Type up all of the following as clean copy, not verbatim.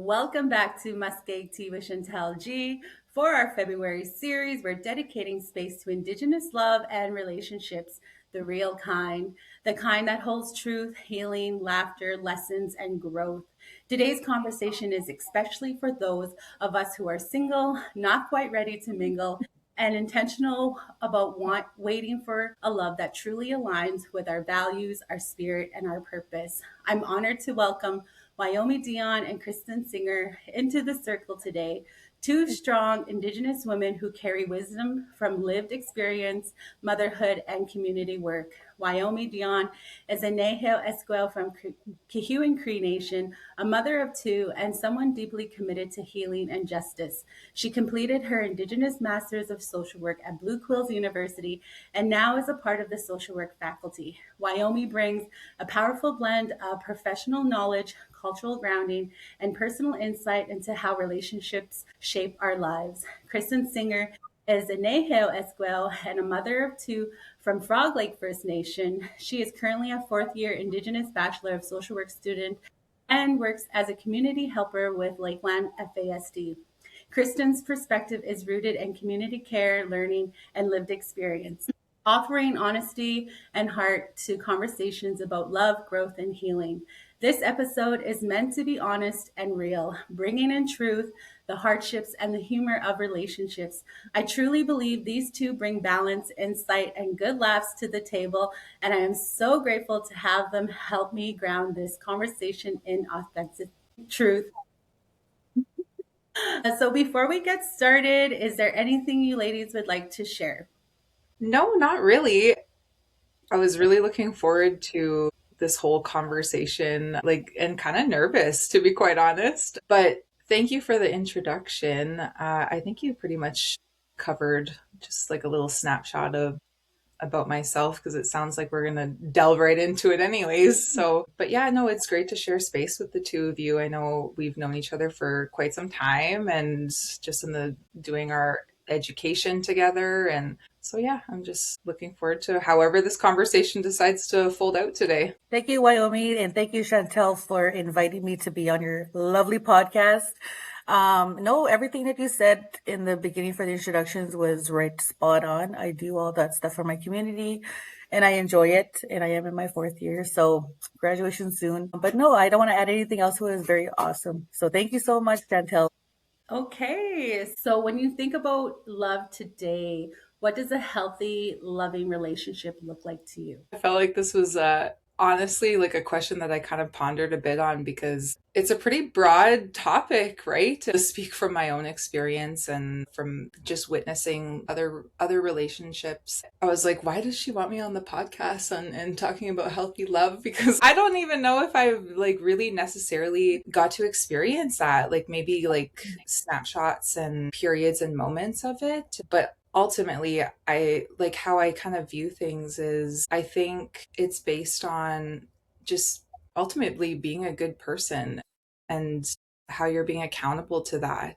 Welcome back to Muskeg Tea with Chantel G. For our February series, we're dedicating space to Indigenous love and relationships, the real kind, the kind that holds truth, healing, laughter, lessons, and growth. Today's conversation is especially for those of us who are single, not quite ready to mingle, and intentional about waiting for a love that truly aligns with our values, our spirit, and our purpose. I'm honored to welcome Wyome Dion and Kristen Singer into the circle today. Two strong Indigenous women who carry wisdom from lived experience, motherhood, and community work. Wyome Dion is a Nahel Esquel from Kehewin Cree Nation, a mother of two, and someone deeply committed to healing and justice. She completed her Indigenous Masters of Social Work at Blue Quills University and now is a part of the social work faculty. Wyome brings a powerful blend of professional knowledge, cultural grounding, and personal insight into how relationships shape our lives. Kristen Singer is a Nahel Esquel and a mother of two from Frog Lake First Nation. She is currently a fourth year Indigenous Bachelor of Social Work student and works as a community helper with Lakeland FASD. Kristen's perspective is rooted in community care, learning, and lived experience, offering honesty and heart to conversations about love, growth, and healing. This episode is meant to be honest and real, bringing in truth, the hardships, and the humor of relationships. I truly believe these two bring balance, insight, and good laughs to the table, and I am so grateful to have them help me ground this conversation in authentic truth. So before we get started, is there anything you ladies would like to share? No, not really. I was really looking forward to this whole conversation, and kind of nervous, to be quite honest. But thank you for the introduction. I think you pretty much covered just like a little snapshot of about myself because it sounds like we're gonna delve right into it anyways. So, but yeah, no, it's great to share space with the two of you. I know we've known each other for quite some time and just in the doing our education together. And so, yeah, I'm just looking forward to however this conversation decides to fold out today. Thank you, Wyoming, and thank you, Chantel, for inviting me to be on your lovely podcast. No, everything that you said in the beginning for the introductions was right spot on. I do all that stuff for my community and I enjoy it. And I am in my fourth year, so graduation soon. But no, I don't want to add anything else. It was very awesome. So thank you so much, Chantel. Okay, so when you think about love today, what does a healthy, loving relationship look like to you? I felt like this was honestly like a question that I kind of pondered a bit on because it's a pretty broad topic, right? To speak from my own experience and from just witnessing other relationships. I was like, why does she want me on the podcast and talking about healthy love? Because I don't even know if I've like really necessarily got to experience that, like maybe like snapshots and periods and moments of it. But ultimately, I like how I kind of view things is I think it's based on just ultimately being a good person and how you're being accountable to that,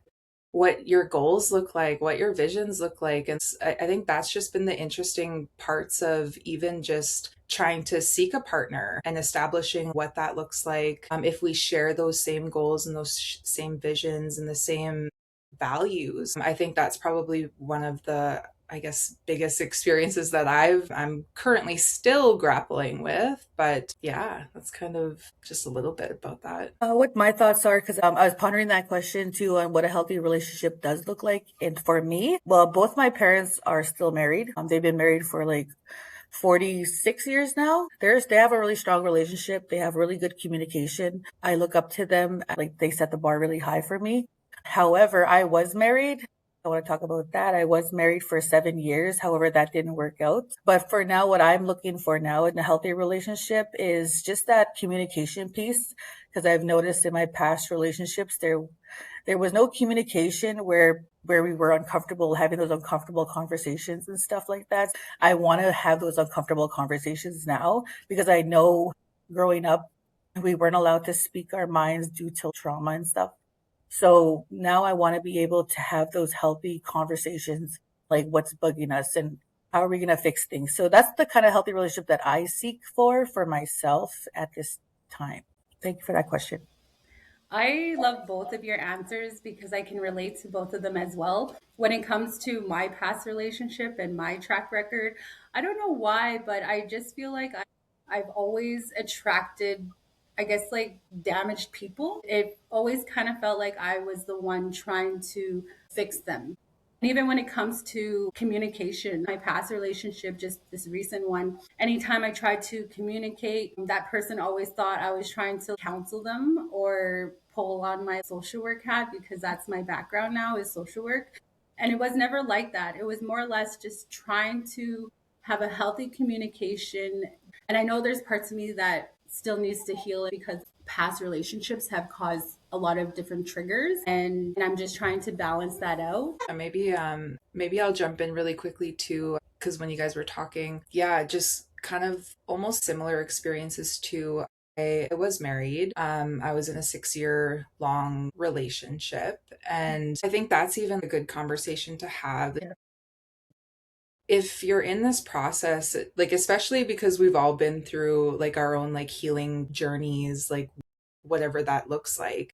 what your goals look like, what your visions look like. And I think that's just been the interesting parts of even just trying to seek a partner and establishing what that looks like. If we share those same goals and those same visions and the same values. I think that's probably one of the, I guess, biggest experiences that I'm currently still grappling with. But yeah, that's kind of just a little bit about that. What my thoughts are, because I was pondering that question too on what a healthy relationship does look like. And for me, well, both my parents are still married. They've been married for like 46 years now. They have a really strong relationship. They have really good communication. I look up to them. Like they set the bar really high for me. However, I was married. I want to talk about that. I was married for 7 years. However, that didn't work out. But for now, what I'm looking for now in a healthy relationship is just that communication piece. Because I've noticed in my past relationships, there was no communication where we were uncomfortable having those uncomfortable conversations and stuff like that. I want to have those uncomfortable conversations now because I know growing up, we weren't allowed to speak our minds due to trauma and stuff. So now I want to be able to have those healthy conversations, like what's bugging us and how are we going to fix things. So that's the kind of healthy relationship that I seek for myself at this time. Thank you for that question. I love both of your answers because I can relate to both of them as well. When it comes to my past relationship and my track record, I don't know why, but I just feel like I've always attracted, I guess, like damaged people. It always kind of felt like I was the one trying to fix them. And even when it comes to communication, my past relationship, just this recent one, anytime I tried to communicate, that person always thought I was trying to counsel them or pull on my social work hat because that's my background now is social work. And it was never like that. It was more or less just trying to have a healthy communication. And I know there's parts of me that still needs to heal because past relationships have caused a lot of different triggers and I'm just trying to balance that out. Maybe I'll jump in really quickly too, because when you guys were talking, yeah, just kind of almost similar experiences too. I was married. I was in a 6 year long relationship. And I think that's even a good conversation to have. Yeah. If you're in this process, like, especially because we've all been through like our own like healing journeys, like whatever that looks like.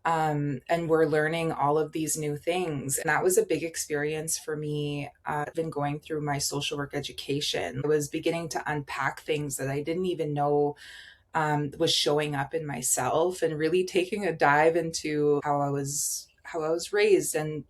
And we're learning all of these new things. And that was a big experience for me. I've been going through my social work education. I was beginning to unpack things that I didn't even know was showing up in myself, and really taking a dive into how I was raised, and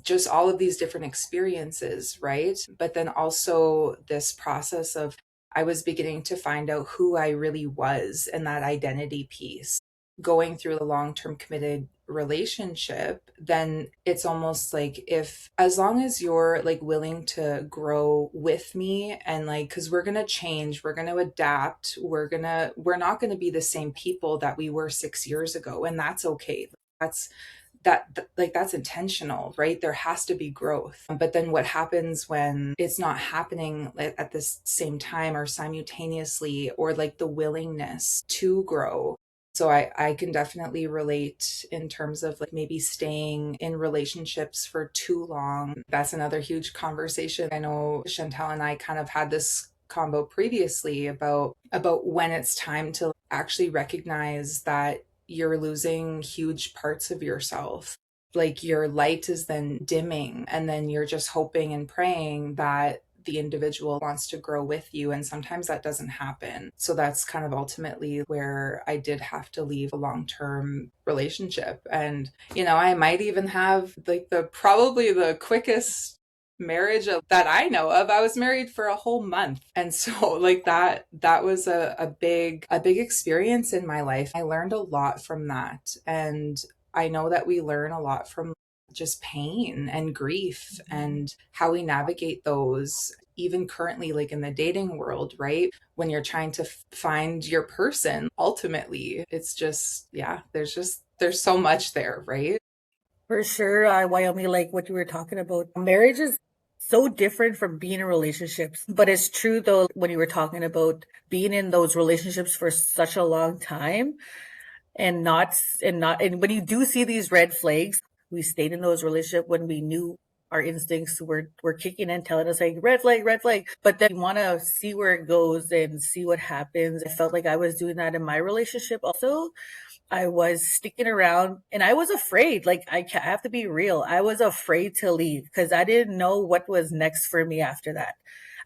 just all of these different experiences, right? But then also this process of I was beginning to find out who I really was, and that identity piece. Going through a long-term committed relationship, then it's almost like, if as long as you're like willing to grow with me, and like, because we're going to change, we're going to adapt, we're not going to be the same people that we were 6 years ago, and that's okay. That's intentional, right? There has to be growth. But then what happens when it's not happening at the same time or simultaneously, or like the willingness to grow? So I can definitely relate in terms of like maybe staying in relationships for too long. That's another huge conversation. I know Chantel and I kind of had this combo previously about when it's time to actually recognize that you're losing huge parts of yourself. Like your light is then dimming, and then you're just hoping and praying that the individual wants to grow with you. And sometimes that doesn't happen. So that's kind of ultimately where I did have to leave a long-term relationship. And, I might even have like probably the quickest marriage that I know of. I was married for a whole month. And so like that was a big experience in my life. I learned a lot from that. And I know that we learn a lot from just pain and grief and how we navigate those, even currently, like in the dating world, right? When you're trying to find your person, ultimately, it's just, yeah, there's so much there, right? For sure, Wyoming, like what you were talking about, marriage is so different from being in relationships. But it's true though, when you were talking about being in those relationships for such a long time, and when you do see these red flags, we stayed in those relationships when we knew our instincts were kicking in, telling us like red flag, red flag. But then you want to see where it goes and see what happens. I felt like I was doing that in my relationship also. I was sticking around and I was afraid. Like, I have to be real. I was afraid to leave because I didn't know what was next for me after that.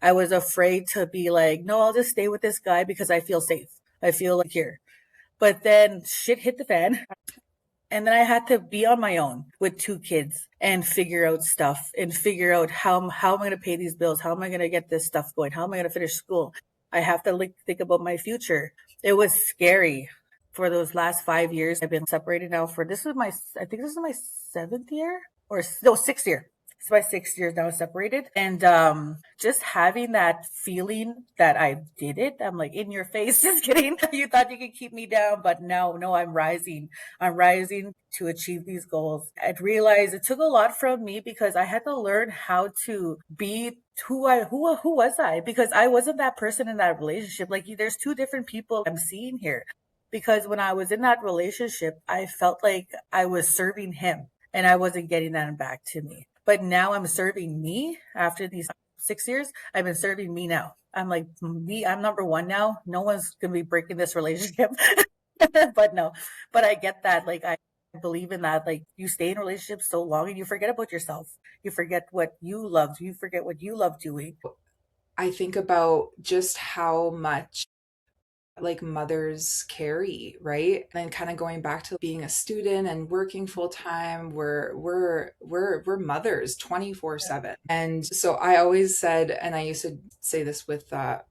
I was afraid to be like, no, I'll just stay with this guy because I feel safe. I feel like here. But then shit hit the fan. And then I had to be on my own with 2 kids and figure out stuff and figure out how am I going to pay these bills? How am I going to get this stuff going? How am I going to finish school? I have to like think about my future. It was scary. For those last 5 years, I've been separated now I think this is my 7th year or no, 6th year. It's my 6 years now separated. And just having that feeling that I did it, I'm like, in your face, just kidding. You thought you could keep me down, but no, I'm rising. I'm rising to achieve these goals. I realized it took a lot from me because I had to learn how to be who was I? Because I wasn't that person in that relationship. Like, there's 2 different people I'm seeing here. Because when I was in that relationship, I felt like I was serving him and I wasn't getting that back to me. But now I'm serving me after these 6 years. I've been serving me now. I'm like, me, I'm number one now. No one's going to be breaking this relationship. But no, but I get that. Like, I believe in that. Like, you stay in relationships so long and you forget about yourself. You forget what you loved. You forget what you love doing. I think about just how much like mothers carry, right? And then kind of going back to being a student and working full time, we're mothers 24/7. And so I always said, and I used to say this with my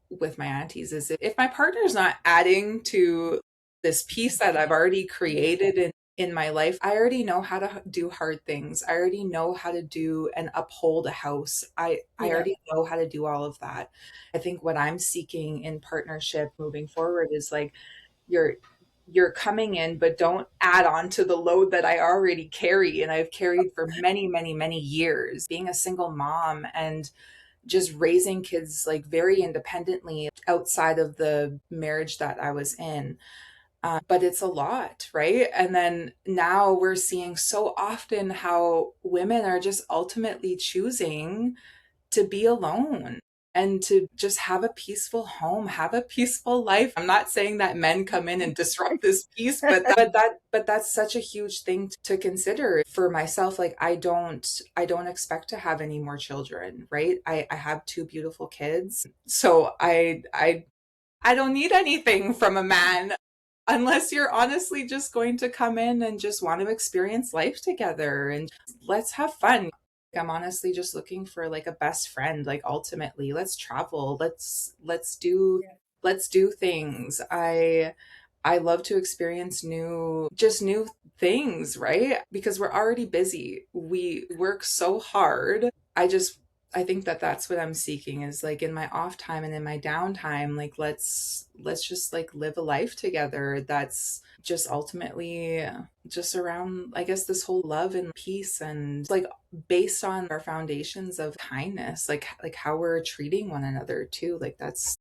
aunties, is if my partner's not adding to this piece that I've already created in my life, I already know how to do hard things. I already know how to do and uphold a house. I Yeah. already know how to do all of that. I think what I'm seeking in partnership moving forward is like you're you're coming in, but don't add on to the load that I already carry and I've carried for many, many, many years. Being a single mom and just raising kids like very independently outside of the marriage that I was in. But it's a lot, right? And then now we're seeing so often how women are just ultimately choosing to be alone and to just have a peaceful home, have a peaceful life. I'm not saying that men come in and disrupt this peace, but that's such a huge thing to consider for myself. Like I don't expect to have any more children, right? I have two beautiful kids. So I don't need anything from a man unless you're honestly just going to come in and just want to experience life together and let's have fun. I'm honestly just looking for like a best friend, like ultimately. Let's travel. Let's do things. I love to experience new things, right? Because we're already busy. We work so hard. I think that that's what I'm seeking is like in my off time and in my downtime, like let's just like live a life together that's just ultimately just around, I guess, this whole love and peace and like based on our foundations of kindness, like how we're treating one another too. Like that's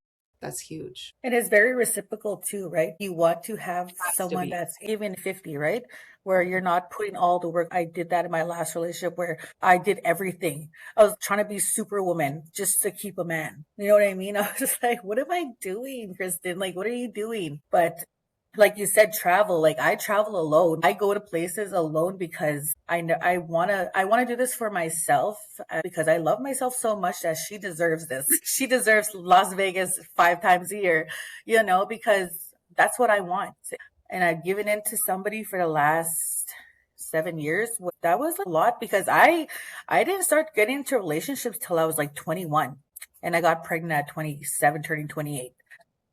huge. And it's very reciprocal too, right? You want to have Has to someone be. that's even 50, right? Where you're not putting all the work. I did that in my last relationship where I did everything. I was trying to be superwoman just to keep a man. You know what I mean? I was just like, what am I doing, Kristen? Like, what are you doing? But like you said, travel. Like I travel alone. I go to places alone because I know I wanna do this for myself because I love myself so much that she deserves this. She deserves Las Vegas 5 times a year, because that's what I want. And I've given in to somebody for the last 7 years. That was a lot because I didn't start getting into relationships till I was like 21, and I got pregnant at 27, turning 28.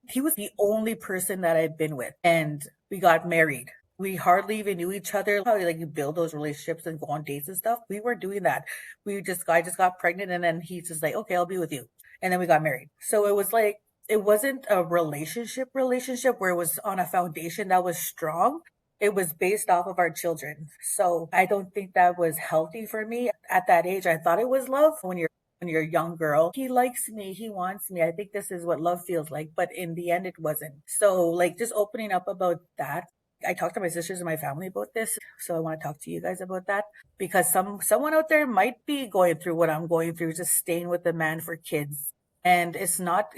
He was the only person that I've been with, and we got married. We hardly even knew each other. How like you build those relationships and go on dates and stuff. We weren't doing that. I just got pregnant, and then he's just like, okay, I'll be with you, and then we got married. So it was like it wasn't a relationship where it was on a foundation that was strong. It was based off of our children. So I don't think that was healthy for me at that age. I thought it was love when you're a young girl. He likes me, he wants me. I think this is what love feels like, but in the end it wasn't. So like just opening up about that. I talked to my sisters and my family about this, so I want to talk to you guys about that because someone out there might be going through what I'm going through, just staying with the man for kids. And it's not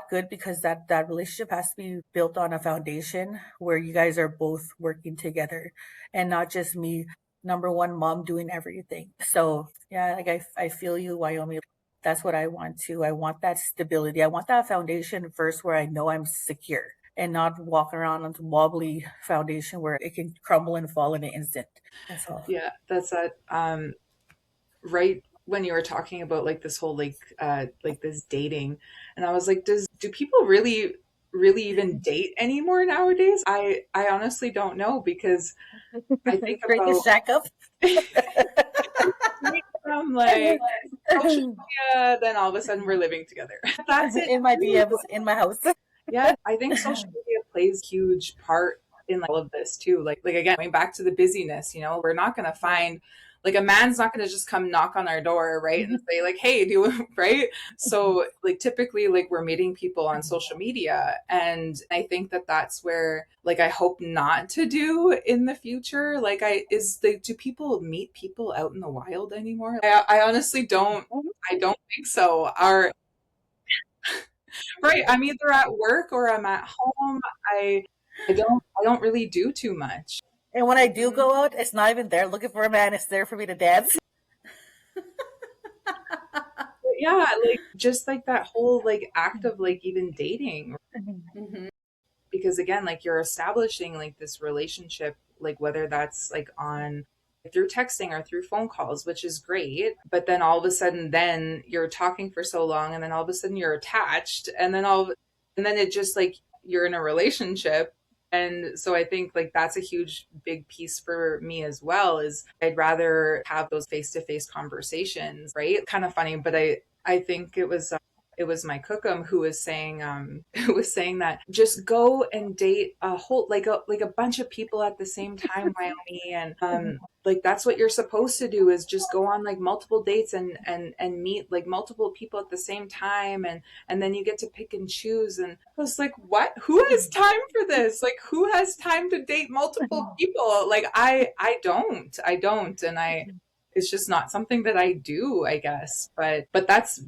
good because that relationship has to be built on a foundation where you guys are both working together and not just me, number one mom doing everything. So yeah, like I feel you, Wyoming. That's what I want too. I want that stability. I want that foundation first where I know I'm secure and not walk around on some wobbly foundation where it can crumble and fall in an instant. That's all. Yeah, that's that. Right when you were talking about like this whole like this dating, and I was like, do people really even date anymore nowadays? I honestly don't know because I think Break the about shack up. from like social media, then all of a sudden we're living together. That's it In my too. DMs, in my house. Yeah, I think social media plays a huge part in like, all of this too. Like again, going back to the busyness, we're not gonna find like a man's not gonna just come knock on our door, right, and say like, "Hey, do you," right? So like typically, like we're meeting people on social media, and I think that that's where like I hope not to do in the future. Like, do people meet people out in the wild anymore? I honestly don't. I don't think so. Right. I'm either at work or I'm at home. I I don't really do too much. And when I do Mhm. go out, it's not even there looking for a man. It's there for me to dance. But yeah, like just like that whole like act of like even dating, Mhm. because again, like you're establishing like this relationship, like whether that's like on through texting or through phone calls, which is great, but then all of a sudden then you're talking for so long and then all of a sudden you're attached, and then and then it just like you're in a relationship. And so I think like that's a huge big piece for me as well, is I'd rather have those face-to-face conversations, right? Kind of funny, but I think it was my cookum who was saying who was saying that just go and date a whole like a bunch of people at the same time, Wyoming, and like that's what you're supposed to do, is just go on like multiple dates and meet like multiple people at the same time, and then you get to pick and choose. And I was like, what? Who has time for this? Like who has time to date multiple people? Like I don't, and I it's just not something that I do, I guess. But that's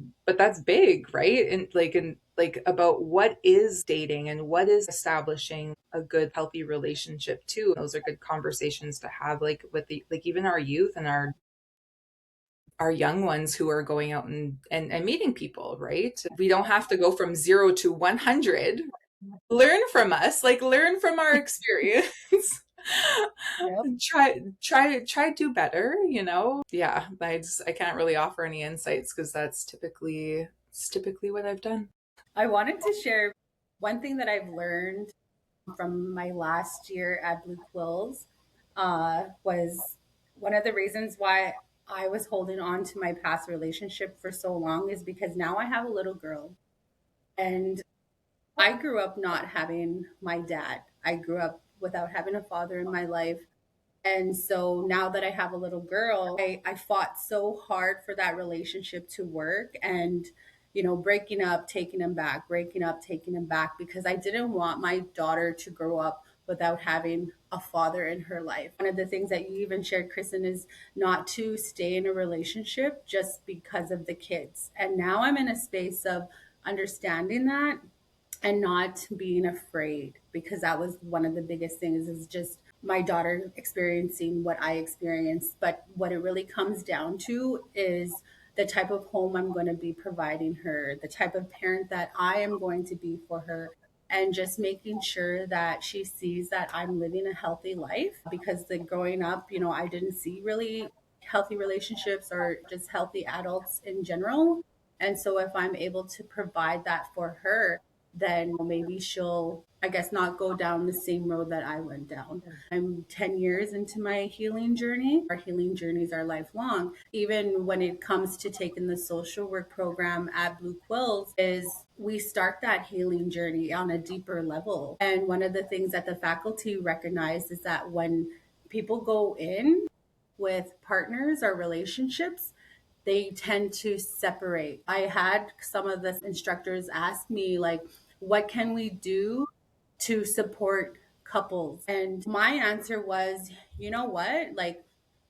big, right? And like about what is dating and what is establishing a good healthy relationship too. Those are good conversations to have, like with the like even our youth and our young ones who are going out and meeting people, right? We don't have to go from 0 to 100. Learn from us, like learn from our experience. Yep. Try do better, yeah. I can't really offer any insights because it's typically what I've done. I wanted to share one thing that I've learned from my last year at Blue Quills was one of the reasons why I was holding on to my past relationship for so long is because now I have a little girl. And I grew up not having my dad. I grew up without having a father in my life. And so now that I have a little girl, I fought so hard for that relationship to work and, breaking up, taking him back, breaking up, taking him back, because I didn't want my daughter to grow up without having a father in her life. One of the things that you even shared, Kristen, is not to stay in a relationship just because of the kids. And now I'm in a space of understanding that and not being afraid, because that was one of the biggest things, is just my daughter experiencing what I experienced. But what it really comes down to is the type of home I'm going to be providing her, the type of parent that I am going to be for her, and just making sure that she sees that I'm living a healthy life. Because the growing up, I didn't see really healthy relationships or just healthy adults in general. And so if I'm able to provide that for her, then maybe she'll, I guess, not go down the same road that I went down. I'm 10 years into my healing journey. Our healing journeys are lifelong. Even when it comes to taking the social work program at Blue Quills, is we start that healing journey on a deeper level. And one of the things that the faculty recognized is that when people go in with partners or relationships, they tend to separate. I had some of the instructors ask me, like, what can we do to support couples? And my answer was, you know what? Like,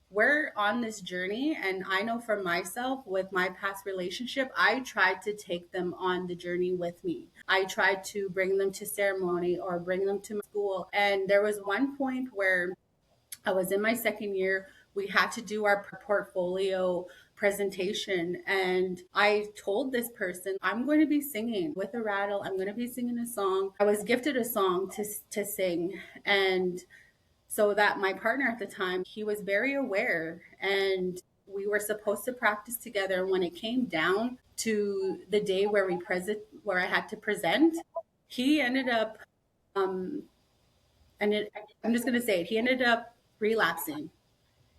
we're on this journey. And I know for myself, with my past relationship, I tried to take them on the journey with me. I tried to bring them to ceremony or bring them to school. And there was one point where I was in my second year. We had to do our portfolio presentation. And I told this person, I'm going to be singing with a rattle. I'm going to be singing a song. I was gifted a song to sing. And so that my partner at the time, he was very aware. And we were supposed to practice together. And when it came down to the day where I had to present, he ended up, um, and I'm just going to say it, he ended up relapsing.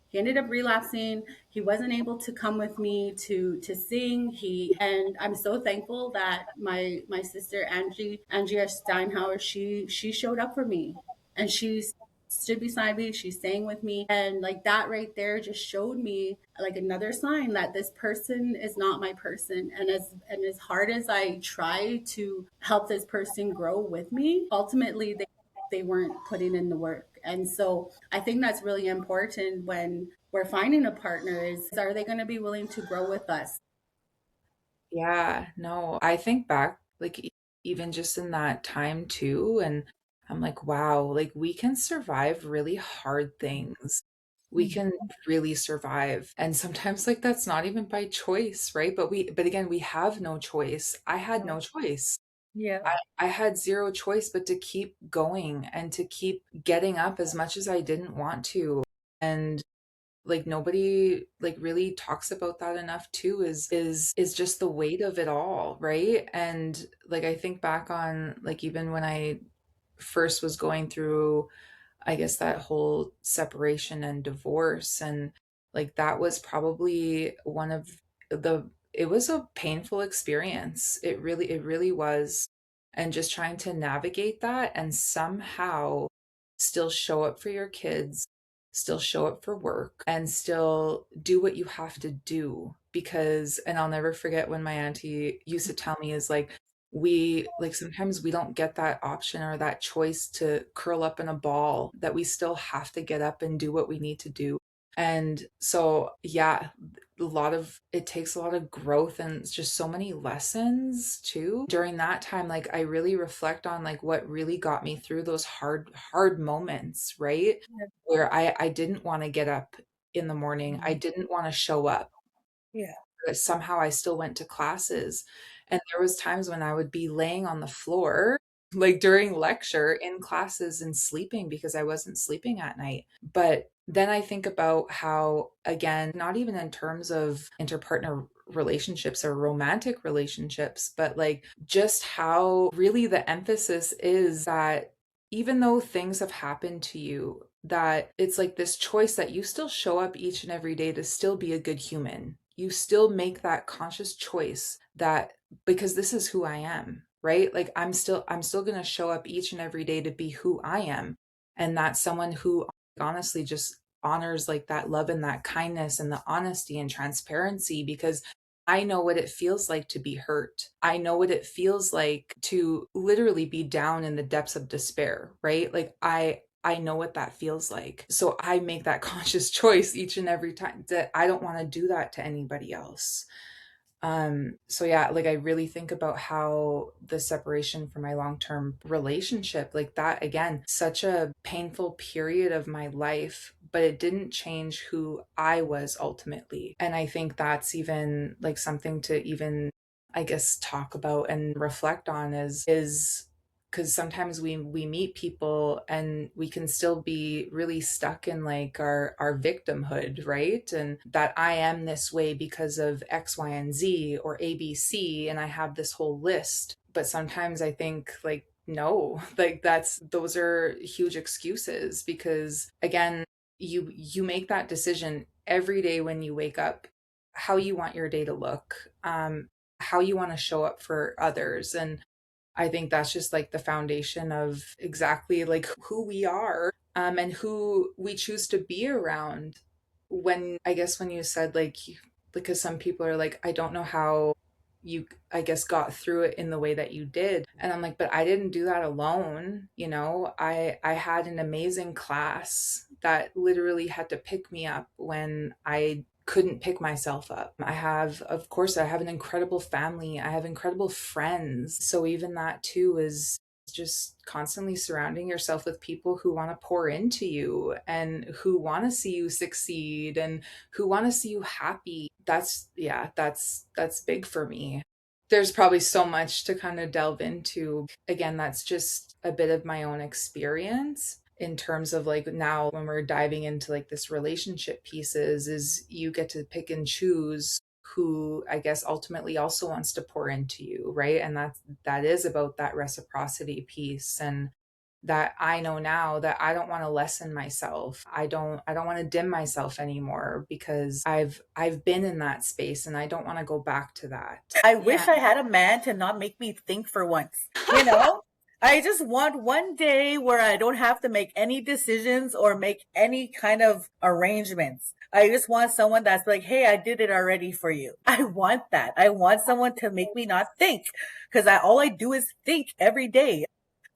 He wasn't able to come with me to sing. And I'm so thankful that my sister Andrea Steinhauer, she showed up for me, and she stood beside me. She sang with me, and like that right there just showed me like another sign that this person is not my person. And as hard as I try to help this person grow with me, ultimately they weren't putting in the work. And so I think that's really important when we're finding a partner, is are they going to be willing to grow with us? Yeah, no, I think back, like even just in that time too, and I'm like, wow, like we can survive really hard things. We can really survive. And sometimes like that's not even by choice, right? But again, we have no choice. I had no choice. Yeah. I had zero choice but to keep going and to keep getting up as much as I didn't want to. And like nobody like really talks about that enough too, is just the weight of it all, right? And like I think back on like even when I first was going through, I guess, that whole separation and divorce, and like that was probably one of the it was a painful experience. It really was. And just trying to navigate that and somehow still show up for your kids, still show up for work, and still do what you have to do. Because, and I'll never forget when my auntie used to tell me, is like, we like sometimes we don't get that option or that choice to curl up in a ball, that we still have to get up and do what we need to do. And so yeah, a lot of it takes a lot of growth and just so many lessons too during that time. Like I really reflect on like what really got me through those hard moments, right? Where I didn't want to get up in the morning, I didn't want to show up, Yeah. but somehow I still went to classes. And there was times when I would be laying on the floor, like during lecture in classes, and sleeping because I wasn't sleeping at night. But then I think about how, again, not even in terms of interpartner relationships or romantic relationships, but like just how really the emphasis is that even though things have happened to you, that it's like this choice that you still show up each and every day to still be a good human. You still make that conscious choice that because this is who I am, right? Like I'm still going to show up each and every day to be who I am. And that's someone who honestly just honors like that love and that kindness and the honesty and transparency, because I know what it feels like to be hurt. I know what it feels like to literally be down in the depths of despair, right? Like I know what that feels like. So I make that conscious choice each and every time that I don't want to do that to anybody else. So yeah, like I really think about how the separation from my long-term relationship, like that again, such a painful period of my life, but it didn't change who I was ultimately. And I think that's even like something to even, I guess, talk about and reflect on is because sometimes we meet people and we can still be really stuck in like our victimhood, right? And that I am this way because of X, Y, and Z or ABC, and I have this whole list. But sometimes I think like no, like those are huge excuses, because again, you make that decision every day when you wake up, how you want your day to look, how you want to show up for others. And I think that's just like the foundation of exactly like who we are, and who we choose to be around. When I guess when you said like, because some people are like, I don't know how you, I guess, got through it in the way that you did. And I'm like, but I didn't do that alone. You know, I had an amazing class that literally had to pick me up when I couldn't pick myself up. I have, of course, I have an incredible family. I have incredible friends. So even that too is just constantly surrounding yourself with people who want to pour into you and who want to see you succeed and who want to see you happy. That's, yeah, that's big for me. There's probably so much to kind of delve into. Again, that's just a bit of my own experience in terms of like now when we're diving into like this relationship pieces, is you get to pick and choose who I guess ultimately also wants to pour into you, right? And that is about that reciprocity piece. And that I know now that I don't want to lessen myself. I don't want to dim myself anymore, because I've been in that space and I don't want to go back to that. I wish I had a man to not make me think for once. You know? I just want one day where I don't have to make any decisions or make any kind of arrangements. I just want someone that's like, hey, I did it already for you. I want that. I want someone to make me not think, because all I do is think every day,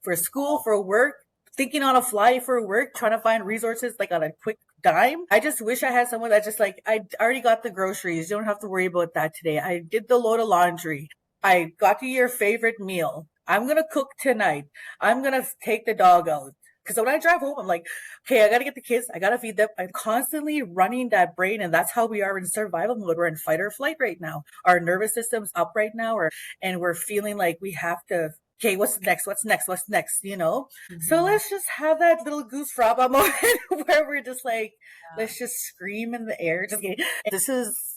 for school, for work, thinking on a fly for work, trying to find resources like on a quick dime. I just wish I had someone that just like, I already got the groceries. You don't have to worry about that today. I did the load of laundry. I got you your favorite meal. I'm gonna cook tonight. I'm gonna take the dog out. Because when I drive home, I'm like, okay, I gotta get the kids, I gotta feed them. I'm constantly running that brain, and that's how we are in survival mode. We're in fight or flight right now. Our nervous system's up right now, and we're feeling like we have to. Okay, what's next? What's next? What's next? You know. So let's just have that little goose fraba moment where we're just like, let's just scream in the air. Just kidding. This is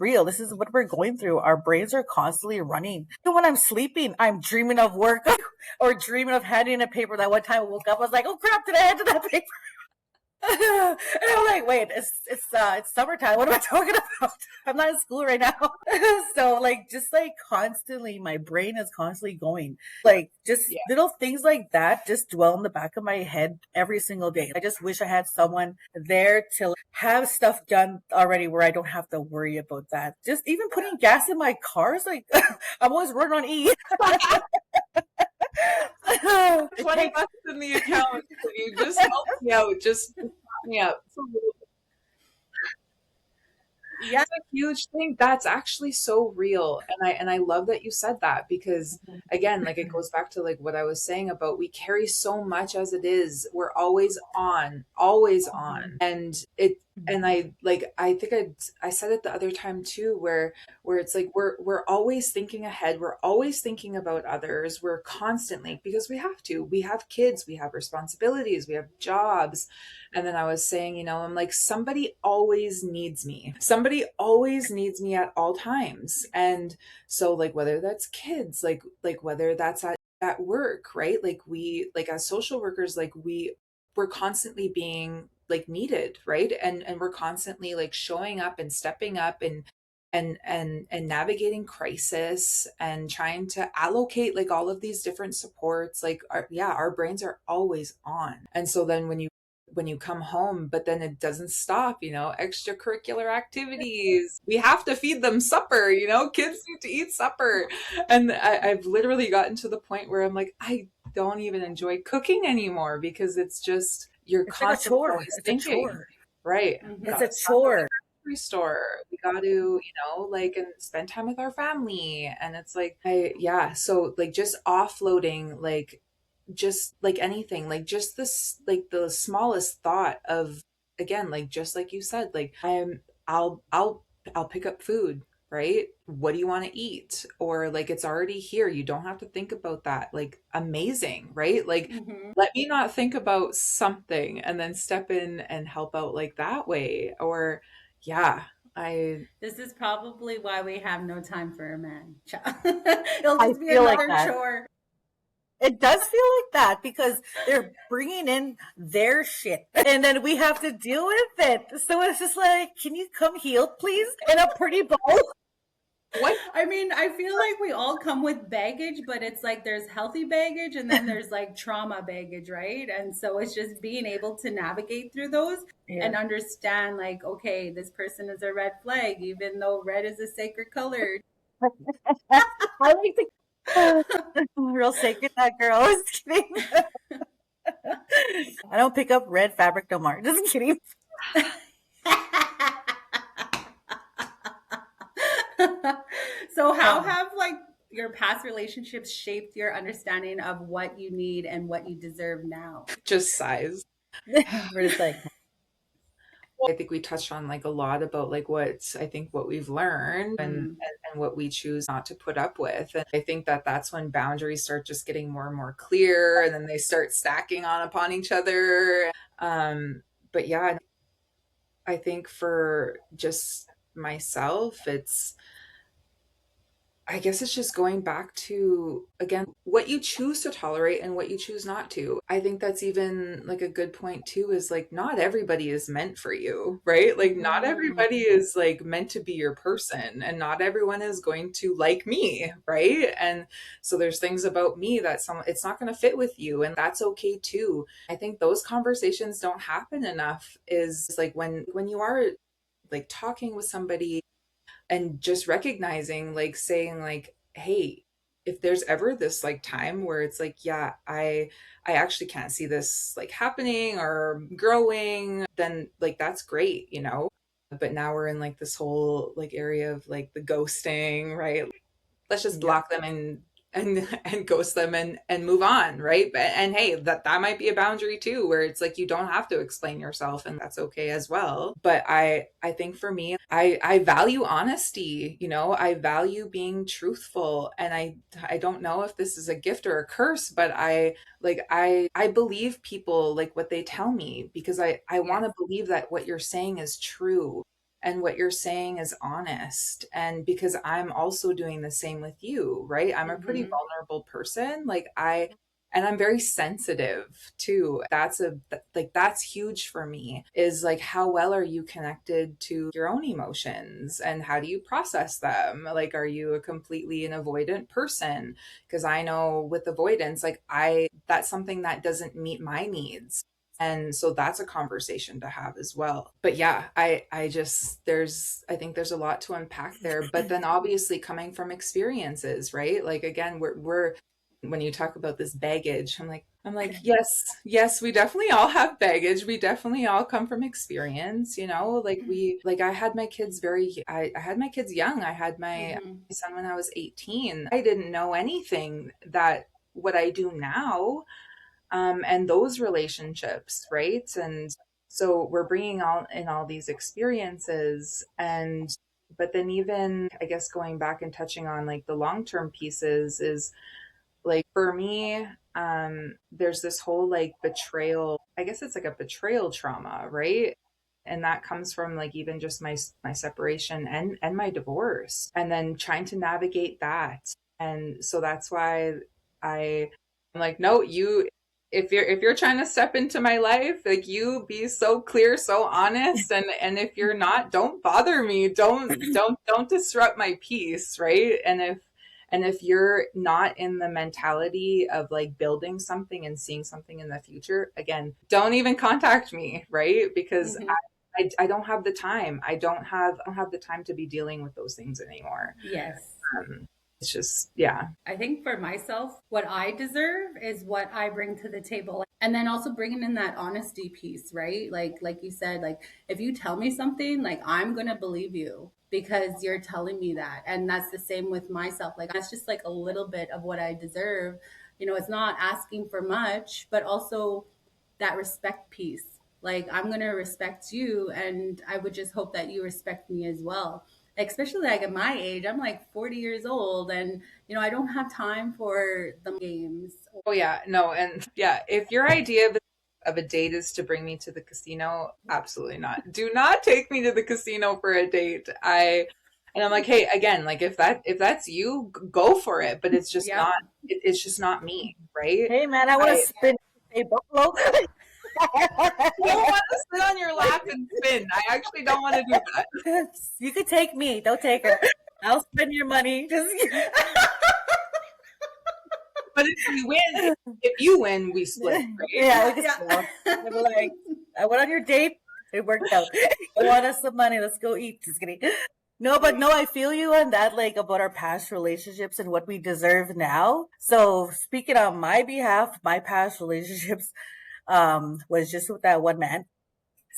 real. This is what we're going through. Our brains are constantly running. Even when I'm sleeping, I'm dreaming of work or dreaming of handing in a paper. That one time I woke up, I was like, oh crap, did I hand in that paper? And I'm like, wait, it's summertime. What am I talking about? I'm not in school right now. So like, just like constantly, my brain is constantly going. Like just little things like that just dwell in the back of my head every single day. I just wish I had someone there to have stuff done already where I don't have to worry about that. Just even putting gas in my cars, like I'm always running on E. 20 bucks in the account. You just help me out. Just help me out. Yeah. It's a huge thing. That's actually so real. And I love that you said that because again, like it goes back to like what I was saying about we carry so much as it is. We're always on, always on. And I think I said it the other time too, where it's like we're always thinking ahead, we're always thinking about others, we're constantly because we have kids, we have responsibilities, we have jobs. And then I was saying, you know, I'm like, somebody always needs me. Somebody always needs me at all times. And so like whether that's kids, like whether that's at work, right? Like we like as social workers, like we're constantly being like needed, right? And we're constantly like showing up and stepping up and navigating crisis and trying to allocate like all of these different supports. Like our brains are always on. And so then when you come home, but then it doesn't stop, you know, extracurricular activities. We have to feed them supper, you know, kids need to eat supper. And I've literally gotten to the point where I'm like, I don't even enjoy cooking anymore because it's just, you're It's like a constantly chore. always It's a thinking, chore. right? We It's gotta a stop at the chore. grocery store. We got to, you know, like, and spend time with our family. And it's like, so like just offloading, like, just like anything, like just this, like the smallest thought of, again, like just like you said, like I'll pick up food, right? What do you want to eat? Or like it's already here, you don't have to think about that. Like amazing, right? Like let me not think about something and then step in and help out like that way. Or yeah, I This is probably why we have no time for a man. It'll I just be feel like another that. chore. It does feel like that because they're bringing in their shit and then we have to deal with it. So it's just like, can you come healed, please? In a pretty bowl? what I mean, I feel like we all come with baggage, but it's like there's healthy baggage and then there's like trauma baggage, right? And so it's just being able to navigate through those Yeah. and understand, like, okay, this person is a red flag, even though red is a sacred color. I like the real sacred that girl. Just kidding. I don't pick up red fabric no more. Just kidding. So how have like your past relationships shaped your understanding of what you need and what you deserve now? just size. We're just like, I think we touched on like a lot about like what we've learned and what we choose not to put up with. And I think that that's when boundaries start just getting more and more clear and then they start stacking on upon each other. But yeah, I think for just myself, I guess it's just going back to, again, what you choose to tolerate and what you choose not to. I think that's even like a good point too, is like not everybody is meant for you, right? Like not everybody is like meant to be your person and not everyone is going to like me, right? And so there's things about me that it's not going to fit with you and that's okay too. I think those conversations don't happen enough is like when you are like talking with somebody and just recognizing like saying like, hey, if there's ever this like time where it's like, yeah, I actually can't see this like happening or growing, then like that's great, you know. But now we're in like this whole like area of like the ghosting, right? Let's just yeah. block them and ghost them and move on, right? And hey, that might be a boundary too, where it's like you don't have to explain yourself, and that's okay as well. But I think for me, I value honesty, you know, I value being truthful, and I don't know if this is a gift or a curse, but I believe people like what they tell me, because I want to believe that what you're saying is true and what you're saying is honest. And because I'm also doing the same with you, right? I'm a pretty vulnerable person. And I'm very sensitive too. That's huge for me, is like, how well are you connected to your own emotions and how do you process them? Like, are you a completely an avoidant person? Because I know with avoidance, that's something that doesn't meet my needs. And so that's a conversation to have as well. But yeah, I think there's a lot to unpack there. But then obviously coming from experiences, right? Like again, we're when you talk about this baggage, I'm like, yes, we definitely all have baggage. We definitely all come from experience, you know, I had my kids I had my kids young. I had my son when I was 18. I didn't know anything that what I do now, and those relationships, right? And so we're bringing all these experiences, and but then even I guess going back and touching on like the long-term pieces is like for me, there's this whole like betrayal, I guess it's like a betrayal trauma, right? And that comes from like even just my separation and my divorce, and then trying to navigate that. And so that's why I'm like, no, you, if you're trying to step into my life, like, you be so clear, so honest, and if you're not, don't bother me, don't disrupt my peace, right? And if you're not in the mentality of like building something and seeing something in the future, again, don't even contact me, right? Because I don't have the time. I don't have the time to be dealing with those things anymore. Yes. It's just, yeah. I think for myself, what I deserve is what I bring to the table. And then also bringing in that honesty piece, right? Like you said, like if you tell me something, like I'm going to believe you because you're telling me that. And that's the same with myself. Like that's just like a little bit of what I deserve. You know, it's not asking for much, but also that respect piece. Like I'm going to respect you, and I would just hope that you respect me as well. Especially like at my age, I'm like 40 years old, and you know, I don't have time for the games. Oh yeah, no, and yeah, if your idea of a date is to bring me to the casino, absolutely not. Do not take me to the casino for a date. And I'm like, hey, again, like if that's you, go for it, but it's just not it's just not me, right? Hey man, I want to spin a buffalo. I don't want to sit on your lap and spin. I actually don't want to do that. You could take me. Don't take her. I'll spend your money. Just But if you win, we split. Right? Yeah, we can split. Like, I went on your date. It worked out. I want us some money. Let's go eat. Just kidding. No, but no, I feel you on that, like about our past relationships and what we deserve now. So speaking on my behalf, my past relationships was just with that one man.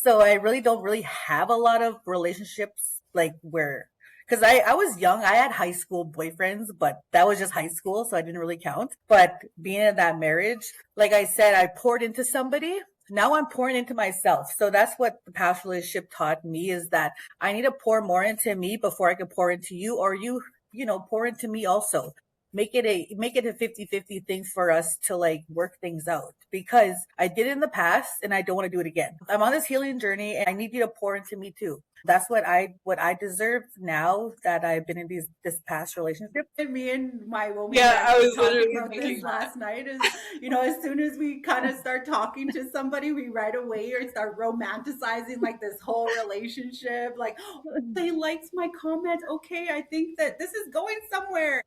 So I really don't really have a lot of relationships like where, because I was young, I had high school boyfriends, but that was just high school, so I didn't really count. But being in that marriage, like I said, I poured into somebody. Now I'm pouring into myself. So that's what the past relationship taught me, is that I need to pour more into me before I can pour into you, or you know, pour into me also. Make it a 50-50 thing for us to like work things out, because I did it in the past and I don't want to do it again. I'm on this healing journey and I need you to pour into me too. That's what I deserve now that I've been in this past relationship. And me and my woman, I was talking about this last night, is, you know, as soon as we kind of start talking to somebody, we right away or start romanticizing like this whole relationship. Like, oh, they liked my comment. Okay, I think that this is going somewhere.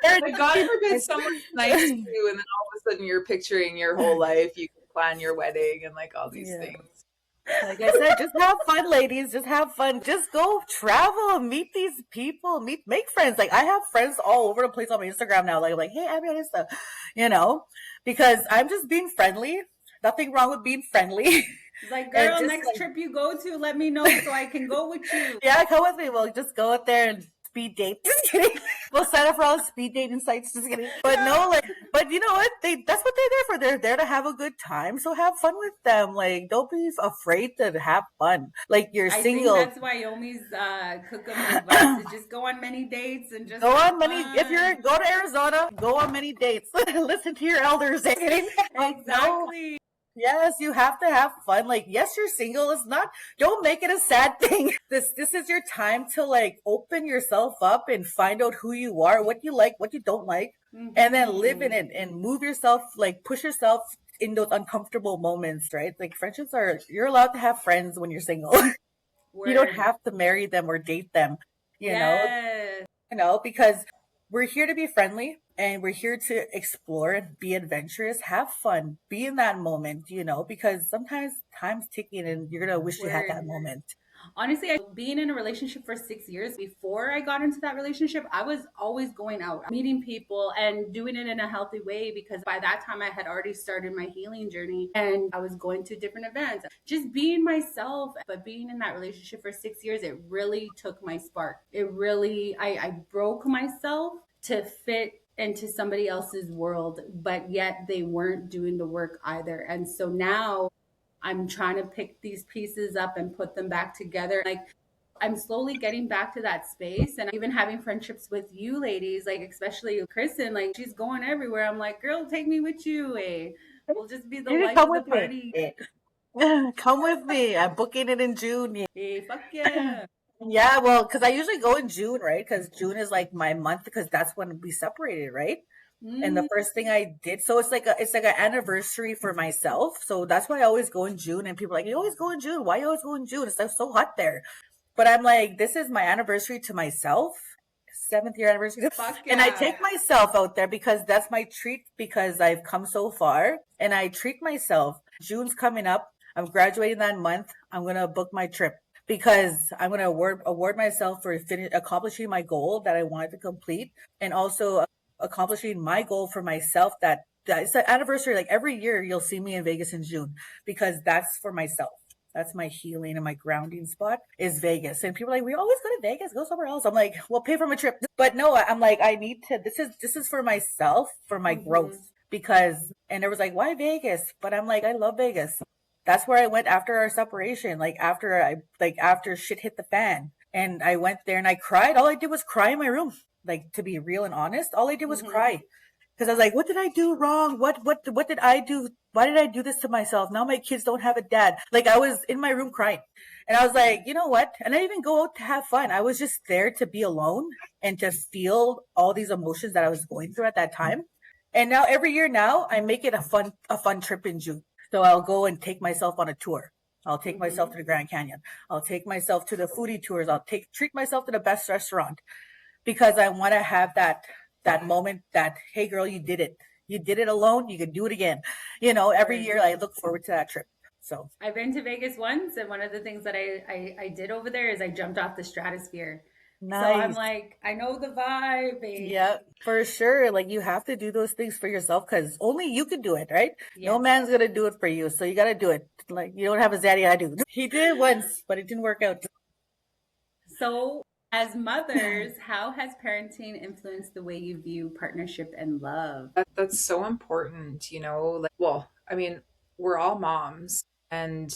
Like, God forbid someone's nice to you, and then all of a sudden you're picturing your whole life. You can plan your wedding and like all these things. Like I said, just have fun, ladies. Just have fun. Just go travel, meet these people, make friends. Like I have friends all over the place on my Instagram now. Like, hey, I'm on Insta, you know, because I'm just being friendly. Nothing wrong with being friendly. It's like, girl, next trip you go to, let me know so I can go with you. Yeah, come with me. We'll just go out there and speed date. Just kidding. We'll sign up for all speed dating sites. Just kidding. But no, like, but you know what? That's what they're there for. They're there to have a good time. So have fun with them. Like, don't be afraid to have fun. Like, you're I think single. that's Wyome's cookum advice, to just go on many dates and just Go have on many. If you're fun. go to Arizona, go on many dates. Listen to your elders. No, Exactly. yes, you have to have fun. Like, yes, you're single. It's not, don't make it a sad thing. This is your time to like open yourself up and find out who you are, what you like, what you don't like, and then live in Mm-hmm. it and move yourself, like push yourself in those uncomfortable moments, right? Like friendships are, you're allowed to have friends when you're single. You don't Word. have to marry them or date them, you know? Yes. Because we're here to be friendly and we're here to explore and be adventurous, have fun, be in that moment, because sometimes time's ticking and you're going to wish you had Word. that moment. Honestly, being in a relationship for 6 years, before I got into that relationship, I was always going out, meeting people, and doing it in a healthy way because by that time I had already started my healing journey and I was going to different events, just being myself. But being in that relationship for 6 years, it really took my spark. It really, I broke myself to fit into somebody else's world, but yet they weren't doing the work either. And so now I'm trying to pick these pieces up and put them back together. Like I'm slowly getting back to that space and even having friendships with you ladies, like especially Kristen, like she's going everywhere. I'm like, girl, take me with you. Eh? We'll just be the You can life come of the with me. party. Come with me. I'm booking it in June. Hey, fuck yeah. Yeah, well, because I usually go in June, right? Because June is like my month because that's when we separated, right? And the Mm, first thing I did, so it's like an anniversary for myself. So that's why I always go in June. And people are like, you always go in June. Why you always go in June? It's like so hot there. But I'm like, this is my anniversary to myself, 7th year anniversary. fuck And I yeah. take myself out there because that's my treat because I've come so far and I treat myself. June's coming up. I'm graduating that month. I'm going to book my trip because I'm going to award myself for accomplishing my goal that I wanted to complete and also accomplishing my goal for myself that it's an anniversary. Like every year you'll see me in Vegas in June because that's for myself. That's my healing and my grounding spot is Vegas. And people are like, we always go to Vegas, go somewhere else. I'm like, well, pay for my trip. But no, I'm like, I need to, this is for myself, for my growth. Mm-hmm. Because, and it was like, why Vegas? But I'm like, I love Vegas. That's where I went after our separation. After shit hit the fan. And I went there and I cried. All I did was cry in my room. Like, to be real and honest, all I did was Mm-hmm. cry. Because I was like, what did I do wrong? What did I do? Why did I do this to myself? Now my kids don't have a dad. Like I was in my room crying. And I was like, you know what? And I didn't even go out to have fun. I was just there to be alone and to feel all these emotions that I was going through at that time. And now every year now I make it a fun trip in June. So I'll go and take myself on a tour. I'll take myself Mm-hmm. to the Grand Canyon. I'll take myself to the foodie tours. Treat myself to the best restaurant because I want to have that moment that, hey girl, you did it. You did it alone. You can do it again. Every Word. year I look forward to that trip. So I've been to Vegas once, and one of the things that I did over there is I jumped off the stratosphere. So I'm nice. like, I know the vibe. Eh? Yeah, for sure. Like you have to do those things for yourself because only you can do it, right? No Yes. man's gonna do it for you. So you gotta do it. Like you don't have a zaddy I do. He did it once, but it didn't work out. So, as mothers, how has parenting influenced the way you view partnership and love? That's so important, like, well, I mean, we're all moms, and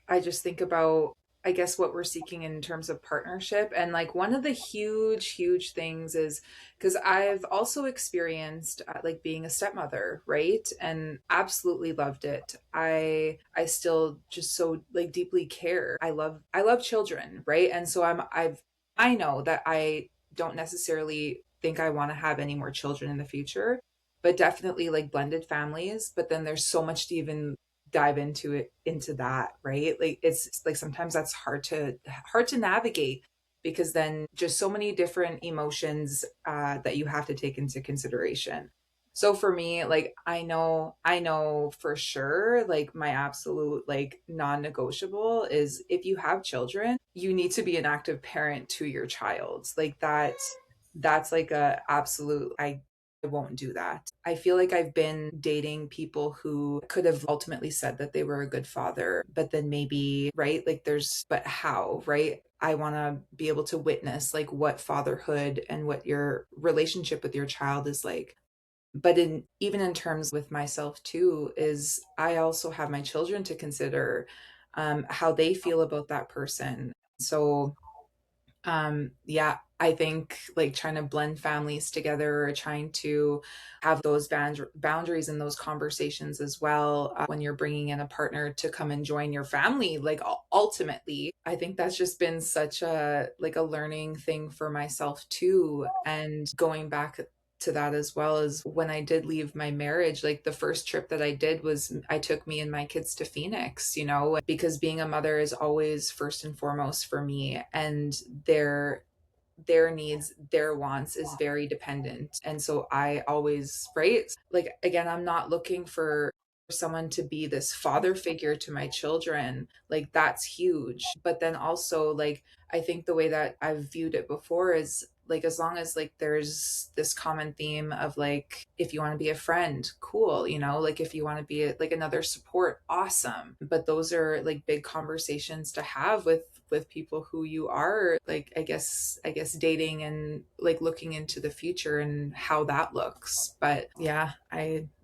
I just think about, I guess, what we're seeking in terms of partnership. And like one of the huge things is because I've also experienced like being a stepmother, right? And absolutely loved it. I still just so like deeply care. I love children, right? And so I know that I don't necessarily think I want to have any more children in the future, but definitely like blended families. But then there's so much to even dive into that, right? Like it's like sometimes that's hard to navigate because then just so many different emotions that you have to take into consideration. So for me, like I know for sure, like my absolute like non-negotiable is if you have children, you need to be an active parent to your child. Like that's like a absolute I won't do that. I feel like I've been dating people who could have ultimately said that they were a good father, but then maybe, right? Like but how, right? I want to be able to witness like what fatherhood and what your relationship with your child is like. But in even in terms with myself too, is I also have my children to consider, how they feel about that person. So yeah, I think like trying to blend families together, or trying to have those boundaries and those conversations as well, when you're bringing in a partner to come and join your family, like ultimately, I think that's just been such a like a learning thing for myself too. And going back to that as well, as when I did leave my marriage, like the first trip that I did was I took me and my kids to Phoenix, you know, because being a mother is always first and foremost for me, and their needs, their wants is very dependent. And so I always, right? Like, again, I'm not looking for someone to be this father figure to my children. Like, that's huge. But then also, like, I think the way that I've viewed it before is like, as long as like there's this common theme of like, if you want to be a friend, cool, you know, like if you want to be like another support, awesome. But those are like big conversations to have with people who you are like, I guess dating and like looking into the future and how that looks. But yeah,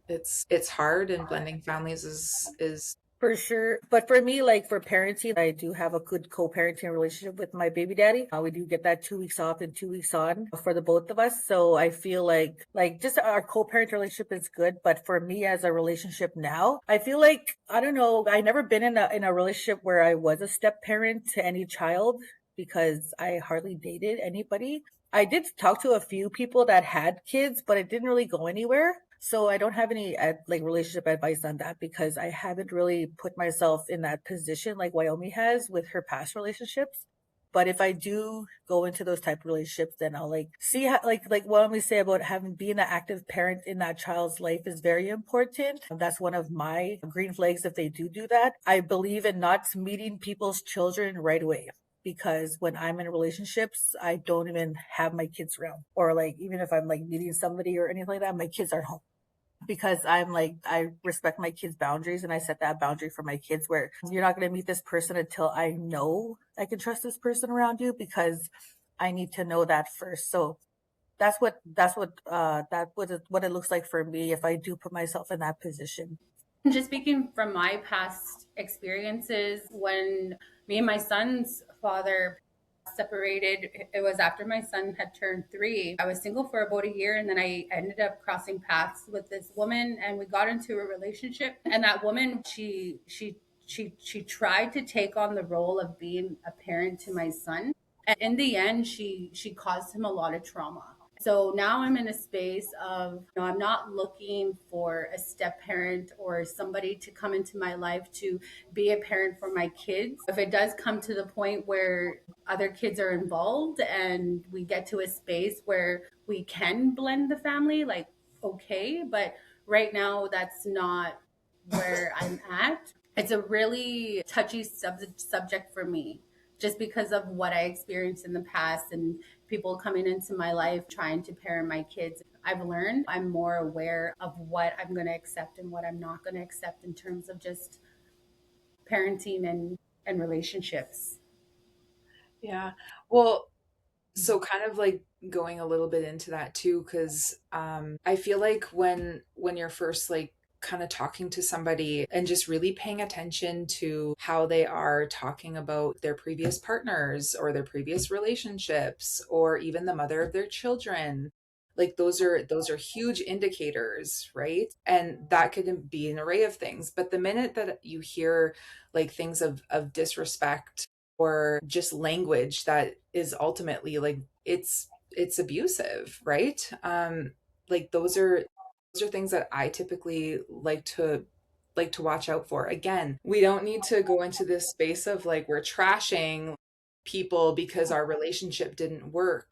it's hard, and blending families is For sure. But for me, like for parenting, I do have a good co-parenting relationship with my baby daddy. We do get that 2 weeks off and 2 weeks on for the both of us. So I feel like just our co-parent relationship is good. But for me as a relationship now, I feel like, I don't know, I never been in a relationship where I was a step parent to any child, because I hardly dated anybody. I did talk to a few people that had kids, but it didn't really go anywhere. So I don't have any like relationship advice on that, because I haven't really put myself in that position like Wyome has with her past relationships. But if I do go into those type of relationships, then I'll like see how like what we say about having being an active parent in that child's life is very important. That's one of my green flags if they do that. I believe in not meeting people's children right away, because when I'm in relationships, I don't even have my kids around. Or like even if I'm like meeting somebody or anything like that, my kids are home, because I'm like, I respect my kids' boundaries, and I set that boundary for my kids where you're not going to meet this person until I know I can trust this person around you, because I need to know that first. So what it looks like for me if I do put myself in that position. Just speaking from my past experiences, when me and my son's father separated, it was after my son had turned 3. I was single for about a year, and then I ended up crossing paths with this woman, and we got into a relationship. And that woman, she tried to take on the role of being a parent to my son, and in the end she caused him a lot of trauma. So now I'm in a space of, I'm not looking for a step parent or somebody to come into my life to be a parent for my kids. If it does come to the point where other kids are involved and we get to a space where we can blend the family, like, okay, but right now that's not where I'm at. It's a really touchy subject for me, just because of what I experienced in the past and people coming into my life trying to parent my kids. I've learned I'm more aware of what I'm going to accept and what I'm not going to accept in terms of just parenting and relationships. yeah. Well, so kind of like going a little bit into that too, because I feel like when you're first like kind of talking to somebody and just really paying attention to how they are talking about their previous partners or their previous relationships, or even the mother of their children, like those are huge indicators, right? And that could be an array of things. But the minute that you hear like things of disrespect, or just language that is ultimately like it's abusive, right? Like those are things that I typically like to watch out for. Again, we don't need to go into this space of like we're trashing people because our relationship didn't work.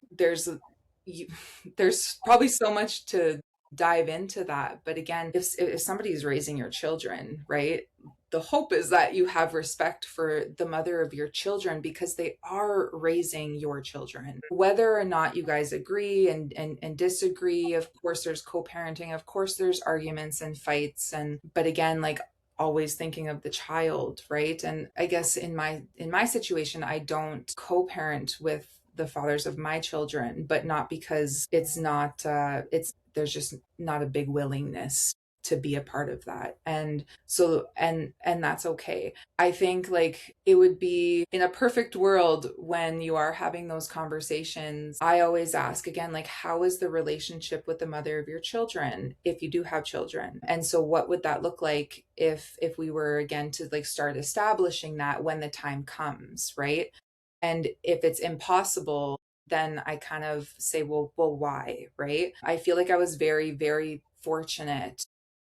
You, there's probably so much to dive into that. But again, if somebody's raising your children, right? The hope is that you have respect for the mother of your children, because they are raising your children. Whether or not you guys agree and disagree, of course there's co-parenting, of course there's arguments and fights, and but again, like always thinking of the child, right? And I guess in my situation, I don't co-parent with the fathers of my children, but not because it's not it's there's just not a big willingness to be a part of that. And so and that's okay. I think like it would be in a perfect world when you are having those conversations. I always ask again, like, how is the relationship with the mother of your children if you do have children? And so what would that look like if we were again to like start establishing that when the time comes, right? And if it's impossible, then I kind of say, well, why, right? I feel like I was very, very fortunate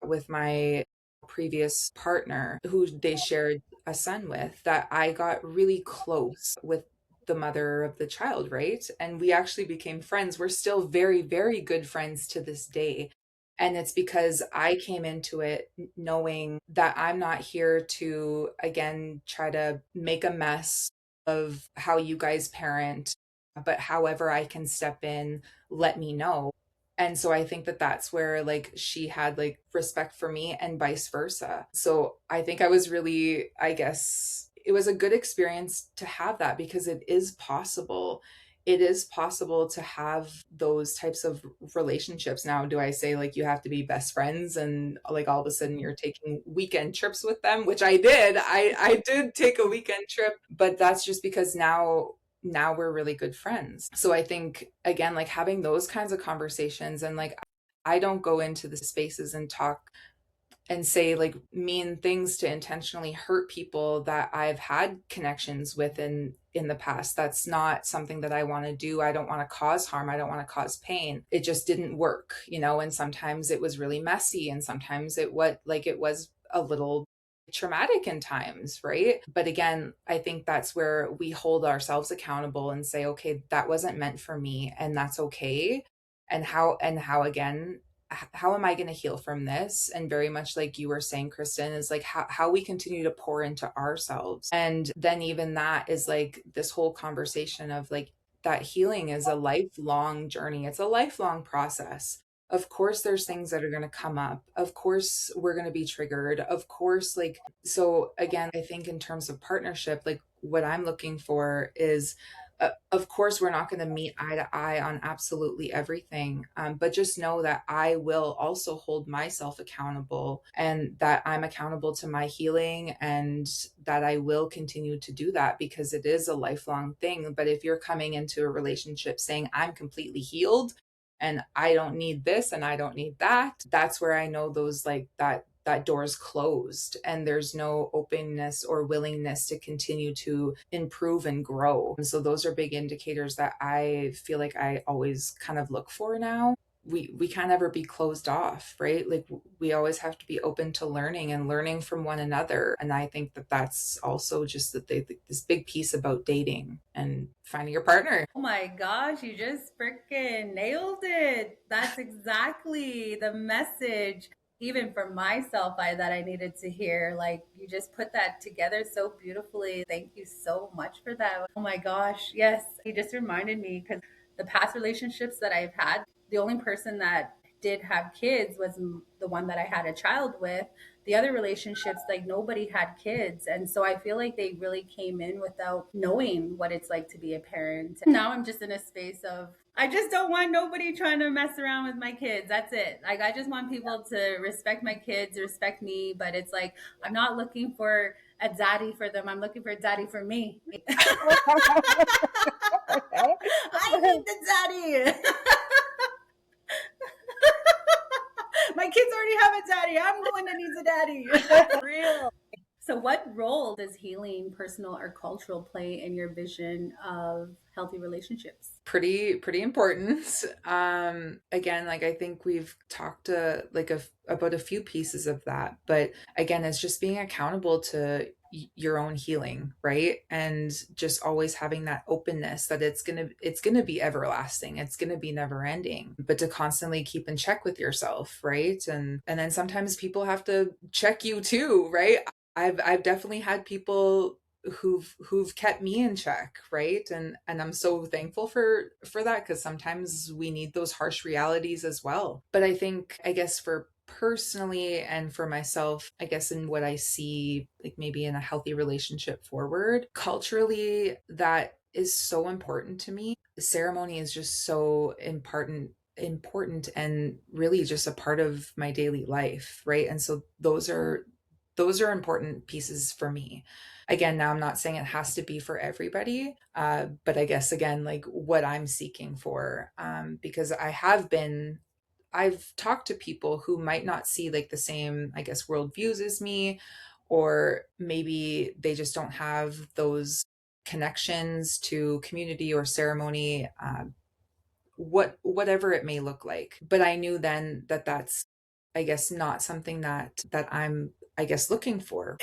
with my previous partner who they shared a son with, that I got really close with the mother of the child, right? And we actually became friends. We're still very, very good friends to this day. And it's because I came into it knowing that I'm not here to, again, try to make a mess of how you guys parent, but however I can step in, let me know. And so I think that that's where like she had like respect for me and vice versa. So I think I was really, I guess it was a good experience to have that, because it is possible. It is possible to have those types of relationships. Now, do I say like you have to be best friends and like all of a sudden you're taking weekend trips with them, which I did. I did take a weekend trip, but that's just because now we're really good friends. So I think again, like having those kinds of conversations, and like I don't go into the spaces and talk and say like mean things to intentionally hurt people that I've had connections with in the past. That's not something that I want to do. I don't want to cause harm. I don't want to cause pain. It just didn't work, you know, and sometimes it was really messy and sometimes it was a little traumatic in times, right? But again, I think that's where we hold ourselves accountable and say, okay, that wasn't meant for me and that's okay. And how again, how am I going to heal from this? And very much like you were saying, Kristen, is like how we continue to pour into ourselves. And then even that is like this whole conversation of like that healing is a lifelong journey. It's a lifelong process. Of course, there's things that are going to come up. Of course, we're going to be triggered. Of course, like, so again, I think in terms of partnership, like what I'm looking for is of course, we're not going to meet eye to eye on absolutely everything, but just know that I will also hold myself accountable and that I'm accountable to my healing and that I will continue to do that because it is a lifelong thing. But if you're coming into a relationship saying, I'm completely healed and I don't need this and I don't need that, that's where I know those like that door's closed and there's no openness or willingness to continue to improve and grow. And so those are big indicators that I feel like I always kind of look for now. We can't ever be closed off, right? Like we always have to be open to learning and learning from one another. And I think that that's also just that this big piece about dating and finding your partner. Oh my gosh, you just freaking nailed it. That's exactly the message, even for myself, that I needed to hear. Like, you just put that together so beautifully. Thank you so much for that. Oh my gosh, yes. You just reminded me because the past relationships that I've had, the only person that did have kids was the one that I had a child with. The other relationships, like nobody had kids. And so I feel like they really came in without knowing what it's like to be a parent. Now I'm just in a space of, I just don't want nobody trying to mess around with my kids. That's it. Like, I just want people to respect my kids, respect me. But it's like, I'm not looking for a daddy for them. I'm looking for a daddy for me. I need the daddy. My kids already have a daddy. I'm the one that needs a daddy. Real. So, what role does healing, personal or cultural, play in your vision of healthy relationships? Pretty important. Again, like I think we've talked about a few pieces of that, but again, it's just being accountable to your own healing, right? And just always having that openness that it's gonna be everlasting, it's gonna be never ending, but to constantly keep in check with yourself, right? And then sometimes people have to check you too, right? I've definitely had people who've kept me in check, right? And I'm so thankful for that, because sometimes we need those harsh realities as well. But I think, I guess, for personally and for myself, I guess, in what I see, like maybe in a healthy relationship forward, culturally, that is so important to me. The ceremony is just so important and really just a part of my daily life, right? And so those are important pieces for me. Again, now I'm not saying it has to be for everybody, but I guess again, like what I'm seeking for, because I've talked to people who might not see like the same, I guess, worldviews as me, or maybe they just don't have those connections to community or ceremony, whatever it may look like. But I knew then that that's, I guess, not something that I'm, I guess, looking for.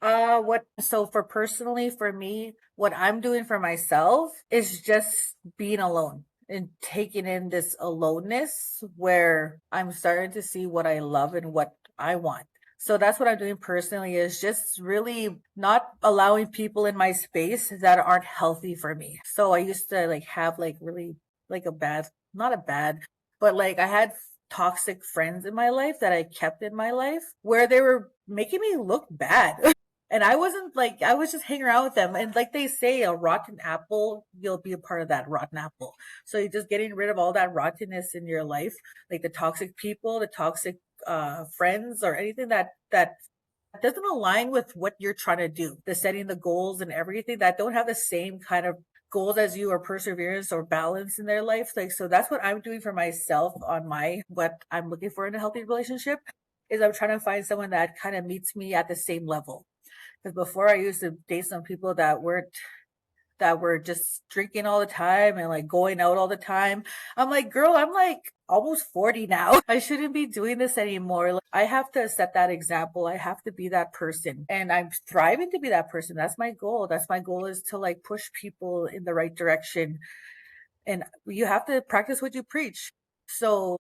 For personally, for me, what I'm doing for myself is just being alone and taking in this aloneness where I'm starting to see what I love and what I want. So that's what I'm doing personally, is just really not allowing people in my space that aren't healthy for me. So I used to like have like really like a bad, not a bad, but like I had toxic friends in my life that I kept in my life where they were making me look bad. And I wasn't like, I was just hanging around with them. And like they say, a rotten apple, you'll be a part of that rotten apple. So you're just getting rid of all that rottenness in your life, like the toxic people, the toxic friends, or anything that doesn't align with what you're trying to do. The setting the goals and everything that don't have the same kind of goals as you, or perseverance or balance in their life. Like, so that's what I'm doing for myself on my, what I'm looking for in a healthy relationship, is I'm trying to find someone that kind of meets me at the same level. Because before, I used to date some people that were just drinking all the time and like going out all the time. I'm like, girl, I'm like almost 40 now. I shouldn't be doing this anymore. Like, I have to set that example. I have to be that person. And I'm thriving to be that person. That's my goal. That's my goal, is to like push people in the right direction. And you have to practice what you preach. So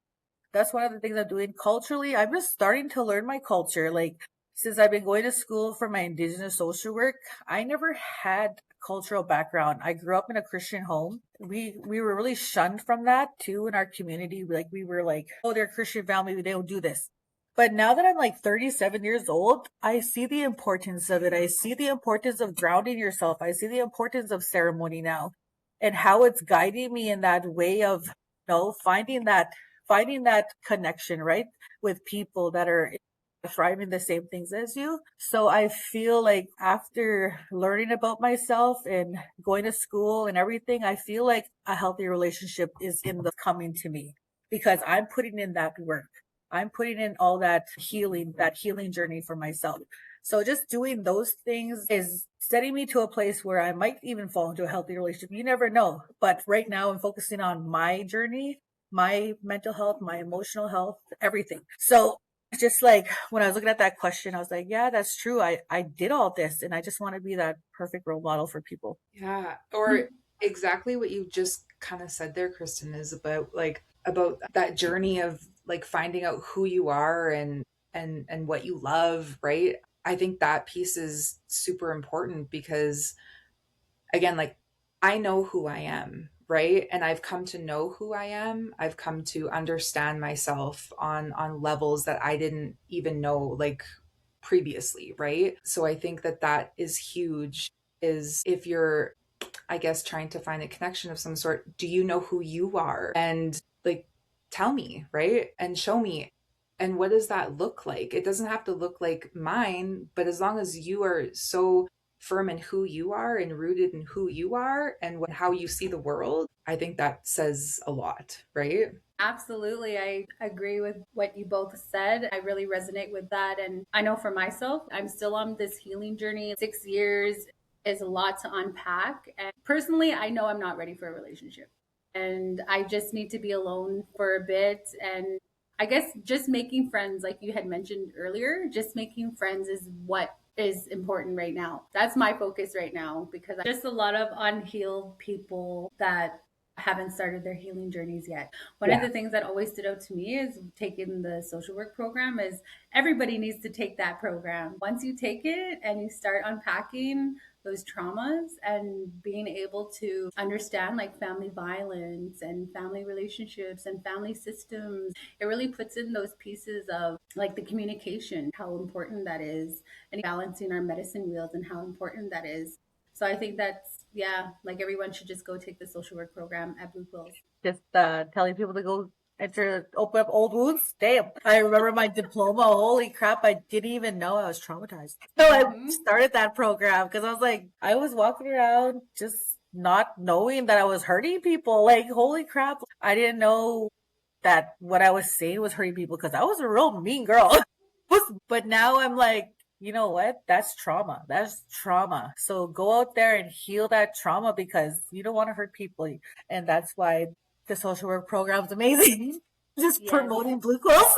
that's one of the things I'm doing culturally. I'm just starting to learn my culture. Like, since I've been going to school for my Indigenous social work, I never had cultural background. I grew up in a Christian home. We were really shunned from that too in our community. Like, we were like, oh, they're a Christian family, they don't do this. But now that I'm like 37 years old, I see the importance of it. I see the importance of grounding yourself. I see the importance of ceremony now, and how it's guiding me in that way of, finding that connection, right, with people that are thriving the same things as you. So I feel like after learning about myself and going to school and everything, I feel like a healthy relationship is in the coming to me, because I'm putting in that work. I'm putting in all that healing journey for myself. So just doing those things is setting me to a place where I might even fall into a healthy relationship. You never know. But right now I'm focusing on my journey, my mental health, my emotional health, everything. So just like when I was looking at that question, I was like, yeah, that's true. I did all this, and I just want to be that perfect role model for people. Yeah. Or exactly what you just kind of said there, Kristen, is about that journey of like finding out who you are and what you love, right? I think that piece is super important because again, like I know who I am, right? And I've come to know who I am. I've come to understand myself on levels that I didn't even know like previously, right? So I think that that is huge, is if you're, I guess, trying to find a connection of some sort, do you know who you are? And like tell me, right? And show me. And what does that look like? It doesn't have to look like mine, but as long as you are so firm in who you are and rooted in who you are and how you see the world, I think that says a lot, right? Absolutely. I agree with what you both said. I really resonate with that. And I know for myself, I'm still on this healing journey. 6 years is a lot to unpack. And personally, I know I'm not ready for a relationship. And I just need to be alone for a bit. And I guess just making friends, like you had mentioned earlier, just making friends is what is important right now. That's my focus right now, because just a lot of unhealed people that haven't started their healing journeys yet. One of Yeah. the things that always stood out to me is taking the social work program, is everybody needs to take that program. Once you take it and you start unpacking those traumas and being able to understand like family violence and family relationships and family systems. It really puts in those pieces of like the communication, how important that is, and balancing our medicine wheels and how important that is. So I think that's, yeah, like everyone should just go take the social work program at Blue Quills. Just telling people to go open up old wounds. Damn. I remember my diploma. Holy crap. I didn't even know I was traumatized. So I started that program because I was like, I was walking around just not knowing that I was hurting people. Like, holy crap. I didn't know that what I was saying was hurting people because I was a real mean girl. But now I'm like, you know what? That's trauma. That's trauma. So go out there and heal that trauma because you don't want to hurt people. And that's why the social work program is amazing. Just Yes. promoting Blue Quills.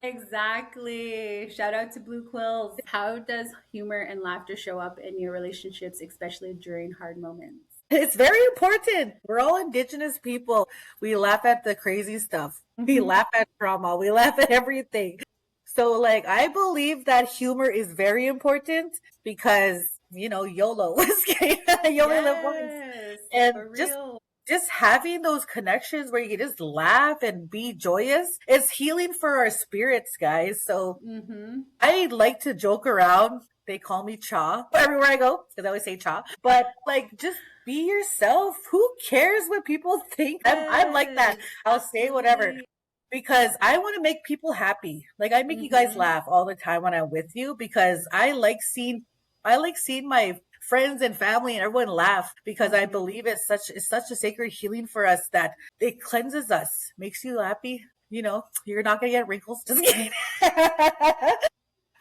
Exactly. Shout out to Blue Quills. How does humor and laughter show up in your relationships, especially during hard moments? It's very important. We're all Indigenous people. We laugh at the crazy stuff. We laugh at trauma. We laugh at everything. So, like, I believe that humor is very important because, YOLO. You only live once. Yes, And for real. just having those connections where you can just laugh and be joyous is healing for our spirits, guys. So I like to joke around. They call me Cha everywhere I go because I always say Cha. But like, just be yourself. Who cares what people think? I'm like that. I'll say whatever because I want to make people happy. Like I make you guys laugh all the time when I'm with you because I like seeing my friends and family and everyone laugh because I believe it's such a sacred healing for us that it cleanses us, makes you happy. You're not gonna get wrinkles. Just kidding.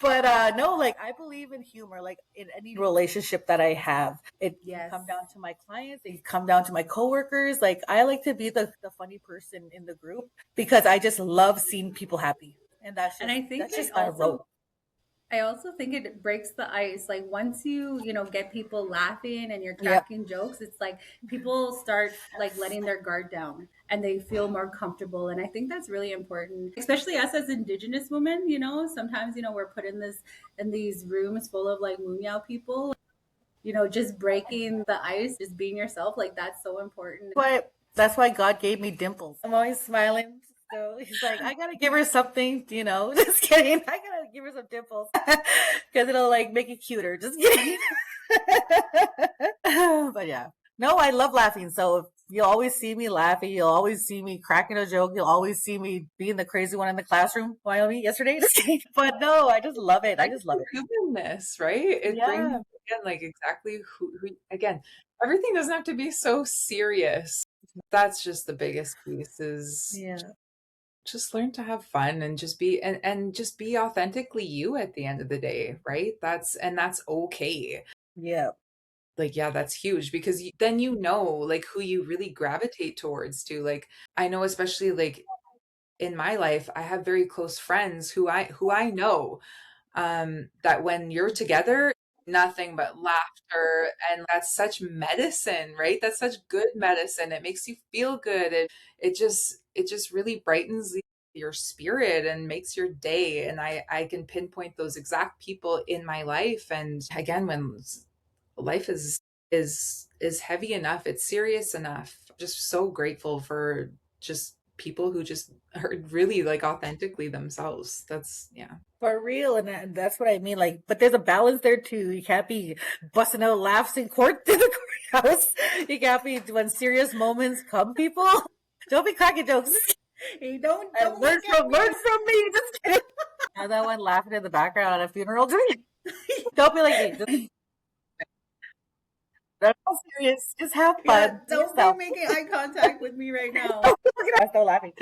But no, like I believe in humor, like in any relationship that I have. It can come down to my clients, it can come down to my coworkers. Like I like to be the funny person in the group because I just love seeing people happy. And And I think that's just I my role. also think it breaks the ice. Like once you get people laughing and you're Yep. cracking jokes, it's like people start like letting their guard down and they feel more comfortable. And I think that's really important, especially us as Indigenous women. Sometimes we're put in these rooms full of like Munyao people. Just breaking the ice, just being yourself, like that's so important. But that's why God gave me dimples. I'm always smiling. So he's like, I gotta give her something, just kidding. I gotta give her some dimples because it'll like make it cuter. Just kidding. But yeah, no, I love laughing. So you'll always see me laughing. You'll always see me cracking a joke. You'll always see me being the crazy one in the classroom, Wyoming, yesterday. Just kidding. But no, I just love it. I just love it. Humanness, right? It brings again like exactly who again, everything doesn't have to be so serious. That's just the biggest piece is just learn to have fun and just be and just be authentically you at the end of the day, right? That's okay. Yeah. Like, yeah, that's huge because then like who you really gravitate towards to. Like, I know especially like in my life, I have very close friends who I know that when you're together, nothing but laughter, and that's such medicine, right? That's such good medicine. It makes you feel good. It just really brightens your spirit and makes your day. And I can pinpoint those exact people in my life. And again, when life is heavy enough, it's serious enough. Just so grateful for just people who just are really like authentically themselves. That's For real, and that's what I mean. Like, but there's a balance there too. You can't be busting out laughs in court in the courthouse. You can't be when serious moments come. People, don't be cracking jokes. Hey, don't learn from me. Just kidding. And that one laughing in the background at a funeral. Don't be like me. That's not serious. Just have fun. Don't be making eye contact with me right now. I'm still laughing.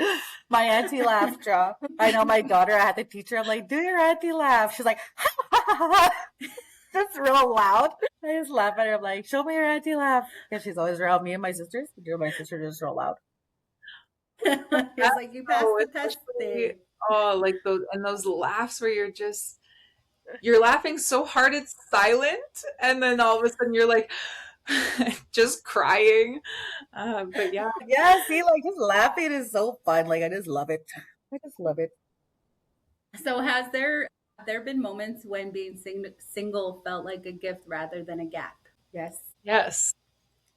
My auntie laughed, Joe. I know my daughter, I had to teach her. I'm like, do your auntie laugh. She's like, ha, ha, ha, ha. That's real loud. I just laugh at her. I'm like, show me your auntie laugh. Because she's always around me and my sisters. My sister just real loud. It's like you passed the test thing. Oh, like those laughs where you're laughing so hard it's silent, and then all of a sudden you're like just crying. But yeah. See, like just laughing is so fun. Like I just love it. I just love it. So has there been moments when being single felt like a gift rather than a gap? Yes. Yes,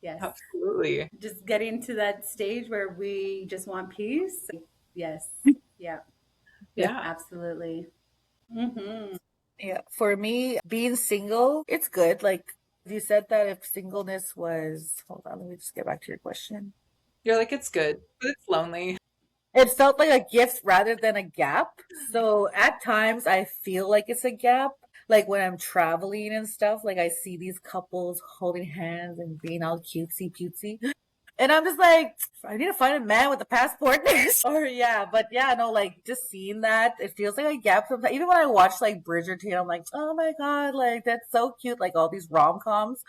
Yes. absolutely. Just getting to that stage where we just want peace. Yes. Yeah, Yeah. absolutely. Hmm. Yeah, for me, being single, it's good. Like you said that if singleness was, hold on, let me just get back to your question. You're like, it's good, but it's lonely. It felt like a gift rather than a gap. So at times I feel like it's a gap. Like when I'm traveling and stuff, like I see these couples holding hands and being all cutesy cutesy. And I'm just like, I need to find a man with a passport. Or yeah, but yeah, no, like just seeing that, it feels like a gap sometimes. Even when I watch like Bridgerton, I'm like, oh my god, like that's so cute. Like all these rom coms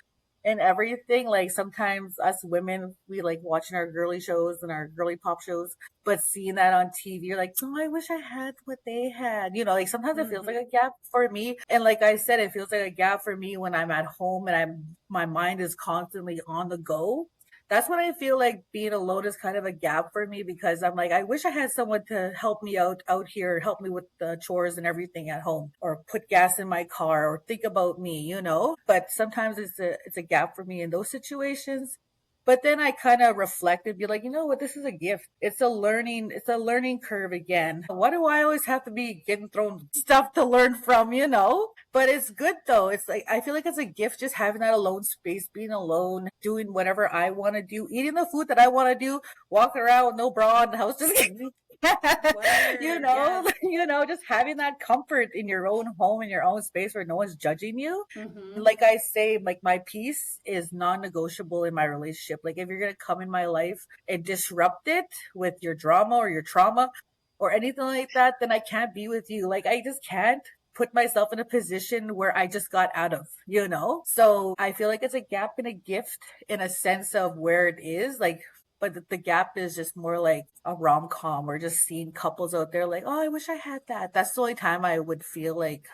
and everything. Like sometimes us women, we like watching our girly shows and our girly pop shows, but seeing that on TV, you're like, oh, I wish I had what they had. You know, like sometimes it feels like Hmm. a gap for me. And like I said, it feels like a gap for me when I'm at home and my mind is constantly on the go. That's when I feel like being alone is kind of a gap for me because I'm like, I wish I had someone to help me out here, help me with the chores and everything at home, or put gas in my car, or think about me, you know. But sometimes it's a gap for me in those situations. But then I kind of reflect and be like, you know what, this is a gift. It's a learning curve again. Why do I always have to be getting thrown stuff to learn from, you know? But it's good though. It's like I feel like it's a gift just having that alone space, being alone, doing whatever I want to do, eating the food that I want to do, walking around with no bra in the house, just you Word. know, Yes. just having that comfort in your own home, in your own space where no one's judging you. Hmm. Like I say, like my peace is non-negotiable in my relationship. Like if you're gonna come in my life and disrupt it with your drama or your trauma or anything like that, then I can't be with you. Like I just can't put myself in a position where I just got out of, you know? So I feel like it's a gap and a gift in a sense of where it is. Like, but the gap is just more like a rom com or just seeing couples out there like, oh, I wish I had that. That's the only time I would feel like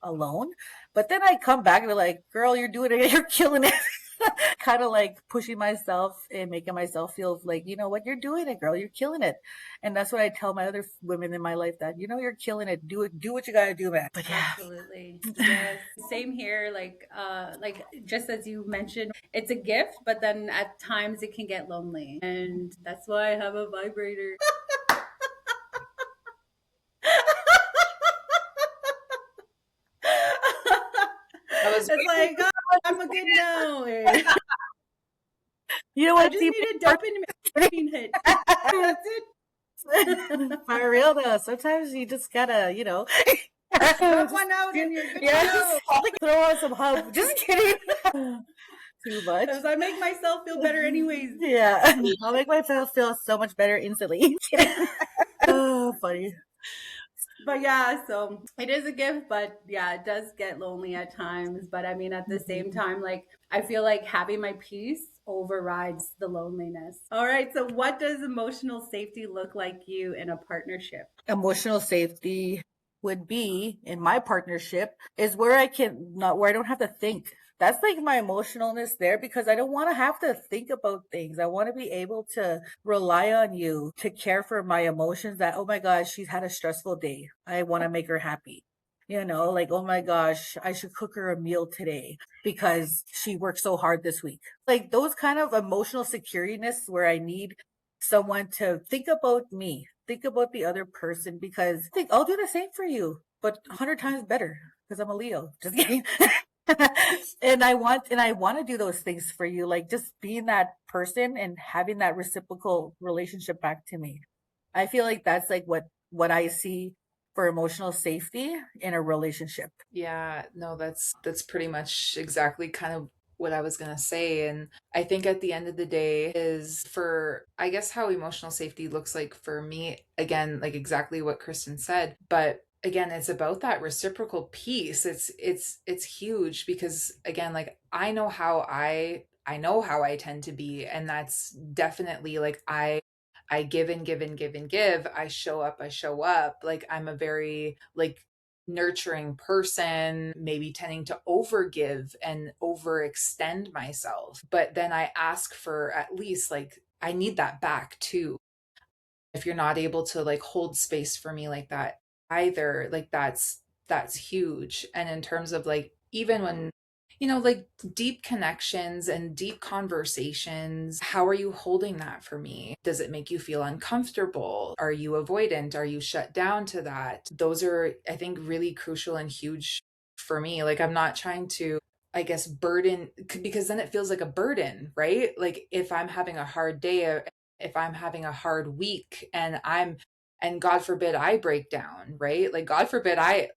alone. But then I come back and they're like, girl, you're doing it. You're killing it. Kind of like pushing myself and making myself feel like, you know what, you're doing it, girl. You're killing it. And that's what I tell my other women in my life that, you know, you're killing it. Do it. Do what you got to do, man. But Absolutely. Yes. Same here. Like just as you mentioned, it's a gift, but then at times it can get lonely. And that's why I have a vibrator. I was It's waiting like, for oh, someone I'm to a good say it. no. you know I what, just T? need a dopamine hit. That's it. For real though, sometimes you just gotta, Drop just, one out and you're good to yes, go. throw on some hub. Just kidding. Too much. Because I make myself feel better anyways. Yeah, I'll make myself feel so much better instantly. Oh, funny. But yeah, so it is a gift, but yeah, it does get lonely at times. But I mean, at the same Mhm. time, like, I feel like having my peace overrides the loneliness. All right, so what does emotional safety look like you in a partnership? Emotional safety would be in my partnership is where I can not where I don't have to think. That's like my emotionalness there because I don't want to have to think about things. I want to be able to rely on you to care for my emotions that, oh my gosh, she's had a stressful day. I want to make her happy. You know, like, oh my gosh, I should cook her a meal today because she worked so hard this week. Like those kind of emotional secureness where I need someone to think about me, think about the other person because I think I'll do the same for you, but 100 times better because I'm a Leo. Just kidding. And I want to do those things for you, like just being that person and having that reciprocal relationship back to me. I feel like that's like what I see for emotional safety in a relationship. Yeah, no, that's pretty much exactly kind of what I was gonna say. And I think at the end of the day is for I guess how emotional safety looks like for me, again, like exactly what Kristen said. But again, it's about that reciprocal piece. It's huge because again, like I know how I tend to be, and that's definitely like I give and give and give and give. I show up, I show up. Like I'm a very like nurturing person, maybe tending to overgive and overextend myself. But then I ask for at least like I need that back too. If you're not able to like hold space for me like that either, like that's huge. And in terms of like even when like deep connections and deep conversations. How are you holding that for me? Does it make you feel uncomfortable? Are you avoidant? Are you shut down to that? Those are, I think, really crucial and huge for me. Like, I'm not trying to, I guess, burden, because then it feels like a burden, right? Like, if I'm having a hard day, if I'm having a hard week, and God forbid I break down, right? Like, God forbid I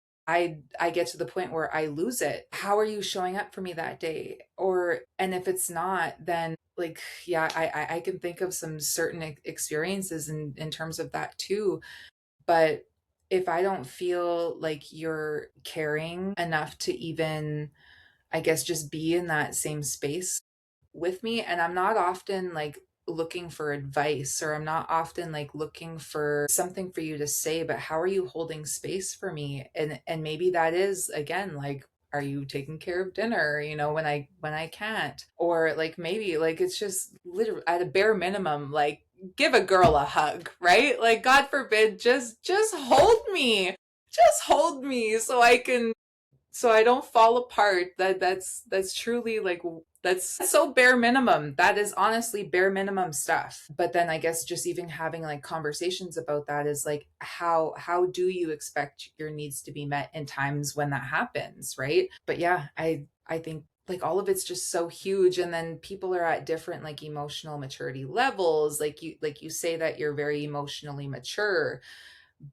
get to the point where I lose it. How are you showing up for me that day? And if it's not, then like, yeah, I can think of some certain experiences in terms of that too. But if I don't feel like you're caring enough to even, I guess, just be in that same space with me, and I'm not often like looking for advice, or I'm not often like looking for something for you to say, but how are you holding space for me? And maybe that is, again, like, are you taking care of dinner, when I can't? Or like, maybe like it's just literally at a bare minimum, like, give a girl a hug, right? Like, God forbid, just hold me so I don't fall apart. That's truly like, that's so bare minimum. That is honestly bare minimum stuff. But then I guess just even having like conversations about that is like, how do you expect your needs to be met in times when that happens, right? But yeah, I think like all of it's just so huge, and then people are at different like emotional maturity levels. Like you say that you're very emotionally mature,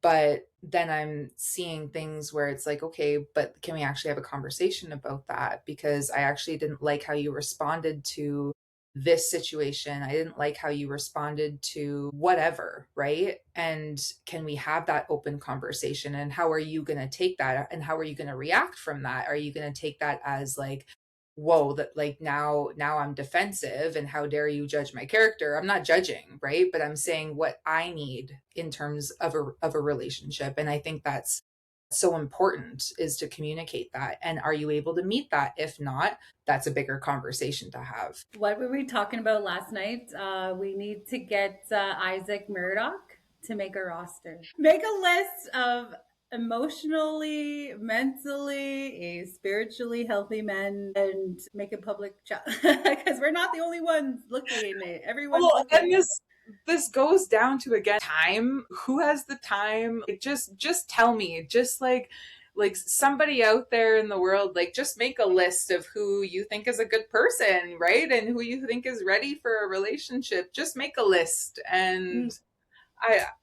but then I'm seeing things where it's like, okay, but can we actually have a conversation about that? Because I actually didn't like how you responded to this situation. I didn't like how you responded to whatever, right? And can we have that open conversation? And how are you going to take that? And how are you going to react from that? Are you going to take that as like, whoa, that like, now I'm defensive and how dare you judge my character? I'm not judging, right? But I'm saying what I need in terms of a relationship. And I think that's so important, is to communicate that. And are you able to meet that? If not, that's a bigger conversation to have. What were we talking about last night? We need to get Isaac Murdoch to make a roster. Make a list of emotionally, mentally, spiritually healthy men, and make a public chat, because we're not the only ones looking. Everyone's Well, and looking. this goes down to, again, time. Who has the time? Like, just tell me. Just like somebody out there in the world, like, just make a list of who you think is a good person, right? And who you think is ready for a relationship. Just make a list, and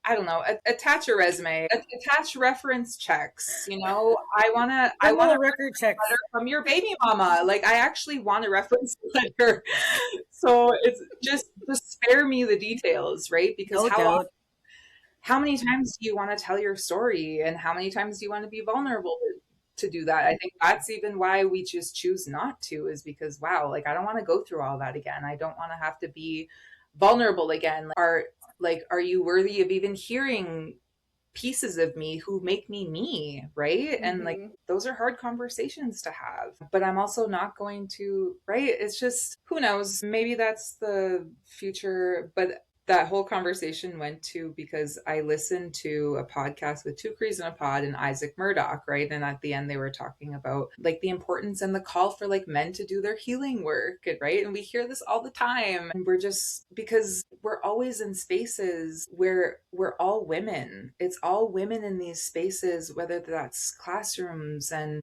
I don't know, attach a resume, attach reference checks. I want a Criminal record checks. letter from your baby mama. Like, I actually want a reference letter. So it's just spare me the details, right? Because No doubt. how many times do you want to tell your story, and how many times do you want to be vulnerable to do that? I think that's even why we just choose not to, is because, wow, like, I don't want to go through all that again. I don't want to have to be vulnerable again. Are you worthy of even hearing pieces of me who make me, right? And like, Mm-hmm. those are hard conversations to have. But I'm also not going to, right? It's just, who knows, maybe that's the future. But that whole conversation went to, because I listened to a podcast with Two Crees in a Pod and Isaac Murdoch, right? And at the end, they were talking about like the importance and the call for like men to do their healing work, right? And we hear this all the time, and we're just, because we're always in spaces where we're all women. It's all women in these spaces, whether that's classrooms, and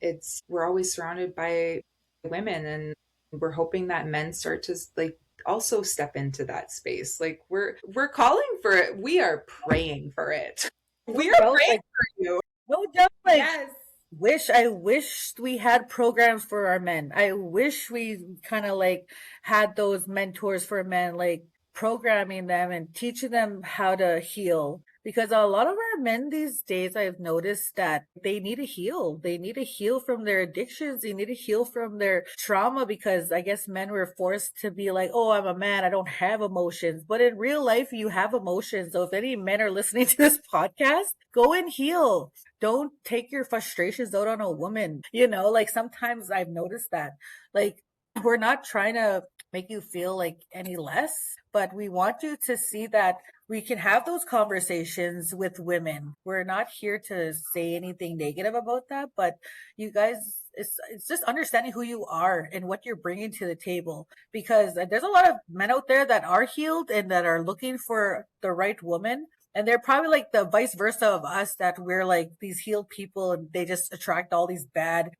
we're always surrounded by women, and we're hoping that men start to like also step into that space. Like, we're calling for it. We are praying for it. No We are doubt. praying Like, for you. no doubt. Like, Yes. I wish we had programs for our men. I wish we kind of like had those mentors for men, like programming them and teaching them how to heal. Because a lot of our men these days, I've noticed that they need to heal. They need to heal from their addictions. They need to heal from their trauma, because I guess men were forced to be like, oh, I'm a man. I don't have emotions. But in real life, you have emotions. So if any men are listening to this podcast, go and heal. Don't take your frustrations out on a woman. Like, sometimes I've noticed that, like, we're not trying to make you feel like any less, but we want you to see that we can have those conversations with women. We're not here to say anything negative about that, but you guys, it's just understanding who you are and what you're bringing to the table, because there's a lot of men out there that are healed and that are looking for the right woman. And they're probably like the vice versa of us, that we're like these healed people and they just attract all these bad,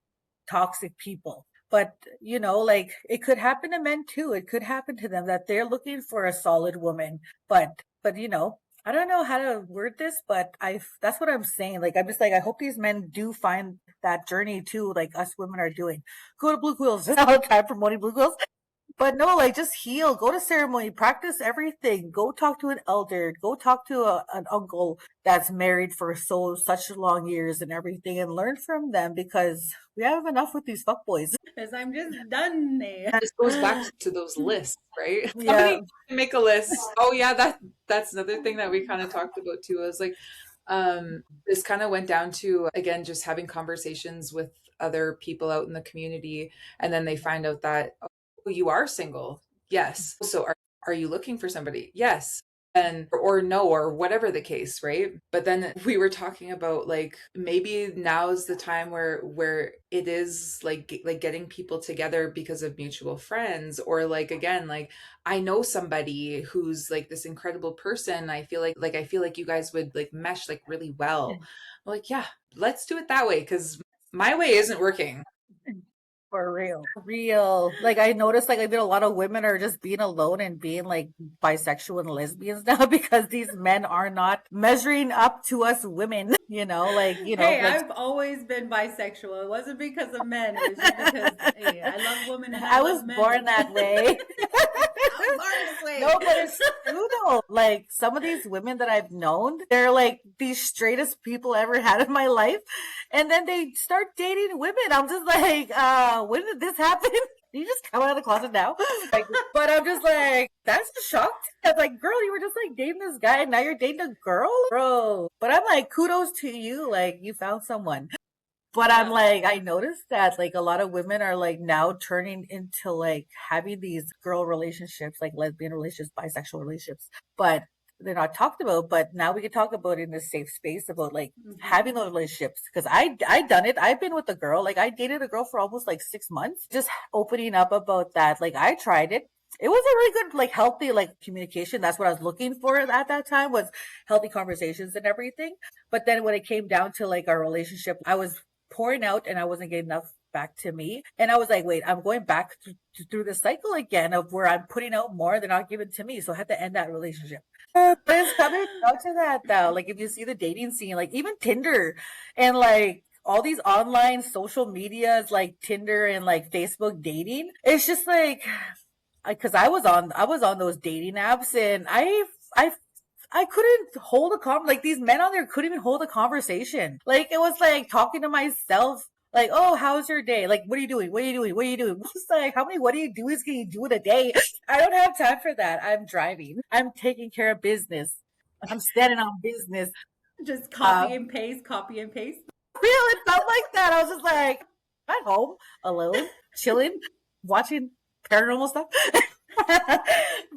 toxic people. But, like it could happen to men too. It could happen to them that they're looking for a solid woman. But, I don't know how to word this, but that's what I'm saying. Like, I'm just like, I hope these men do find that journey too, like us women are doing. Go to Blue Quills all the time, promoting Blue Quills. But no, like just heal, go to ceremony, practice everything, go talk to an elder, go talk to an uncle that's married for such long years and everything, and learn from them, because we have enough with these fuckboys. Because I'm just done there. This goes back to those lists, right? Yeah. Somebody make a list. Oh yeah, that's another thing that we kind of talked about too. I was like, this kind of went down to, again, just having conversations with other people out in the community, and then they find out that, oh, you are single. Yes. So are you looking for somebody? Yes. And or no, or whatever the case, right? But then we were talking about like maybe now's the time where it is like getting people together because of mutual friends, or like, again, like I know somebody who's like this incredible person. I feel like you guys would like mesh like really well. I'm like, yeah, let's do it that way, because my way isn't working. For real. Like I noticed, like I did, a lot of women are just being alone and being like bisexual and lesbians now, because these men are not measuring up to us women. Hey, I've always been bisexual. It wasn't because of men. It was just because hey, I love women and I was love men. born that way. I was born this way. No, but it's true though. Like some of these women that I've known, they're like the straightest people I ever had in my life, and then they start dating women. I'm just like, when did this happen? You just come out of the closet now? Like, but I'm just like, that's a shock. I'm like, girl, you were just like dating this guy and now you're dating a girl, bro. But I'm like, kudos to you. Like you found someone. But I'm like, I noticed that like a lot of women are like now turning into like having these girl relationships, like lesbian relationships, bisexual relationships, but they're not talked about. But now we can talk about it in a safe space about like having those relationships. Cause I done it. I've been with a girl. Like I dated a girl for almost like 6 months, just opening up about that. Like I tried it. It was a really good, like healthy, like communication. That's what I was looking for at that time, was healthy conversations and everything. But then when it came down to like our relationship, I was pouring out and I wasn't getting enough back to me. And I was like, wait, I'm going back through the cycle again of where I'm putting out more than not giving to me. So I had to end that relationship. But it's coming down to that though. Like if you see the dating scene, like even Tinder and like all these online social medias like Tinder and like Facebook dating, it's just like, because I was on those dating apps and I couldn't hold a like these men on there couldn't even hold a conversation. Like it was like talking to myself, like, oh, how's your day? Like, what are you doing? What are you doing? What are you doing? It's like, how many what are you doing can you do in a day? I don't have time for that. I'm driving. I'm taking care of business. I'm standing on business. Just copy and paste. Real, it felt like that. I was just like, at home, alone, chilling, watching paranormal stuff.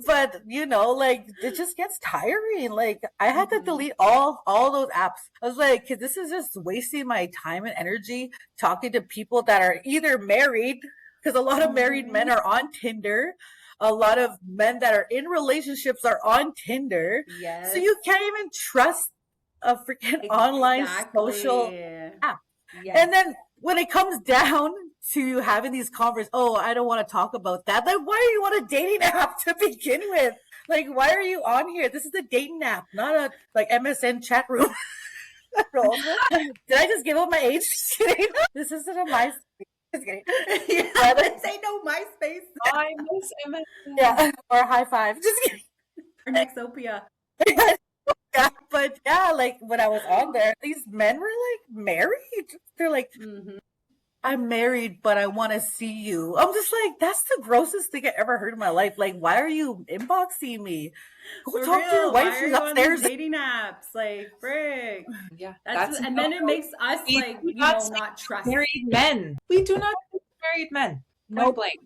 But like it just gets tiring. Like I had to delete all those apps. I was like, this is just wasting my time and energy talking to people that are either married, because a lot of married men are on Tinder. A lot of men that are in relationships are on Tinder. Yes. So you can't even trust a freaking online social app. Yes. And then when it comes down to having these conversations, oh, I don't want to talk about that. Like, why are you on a dating app to begin with? Like, why are you on here? This is a dating app, not a like MSN chat room. Did I just give up my age? Just kidding. This isn't a MySpace. Just kidding. Yeah, this ain't no MySpace. I miss MSN. Yeah, or high five. Just kidding. Or Nexopia. Yeah, but yeah, like when I was on there, these men were like married. They're like, I'm married, but I want to see you. I'm just like, that's the grossest thing I ever heard in my life. Like, why are you inboxing me? Go For talk real, to your wife. She's upstairs. Dating apps, like frick. Yeah, and then it makes us like not trust married men. We do not married men. No blank.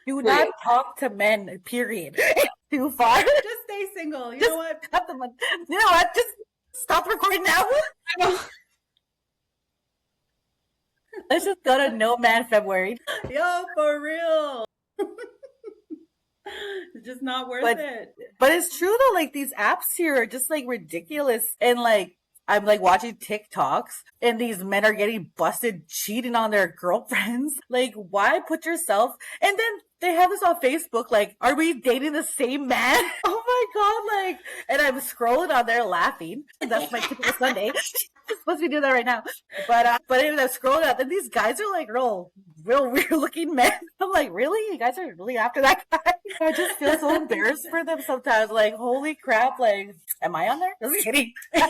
Do Right. not talk to men, period. Too far. Just stay single. You know what? You know what? Just stop recording now. I know. Let's just go to No Man February. Yo, for real. It's just not worth it. But it's true though, like these apps here are just like ridiculous. And like I'm like watching TikToks and these men are getting busted cheating on their girlfriends. Like, why put yourself, and then they have this on Facebook, like, are we dating the same man? Oh my god, like, and I'm scrolling on there laughing. That's my typical Sunday. I'm supposed to be doing that right now. But anyway, I'm scrolling out, and these guys are like real weird looking men. I'm like, really? You guys are really after that guy? I just feel so embarrassed for them sometimes. Like, holy crap, like, am I on there? Just kidding. The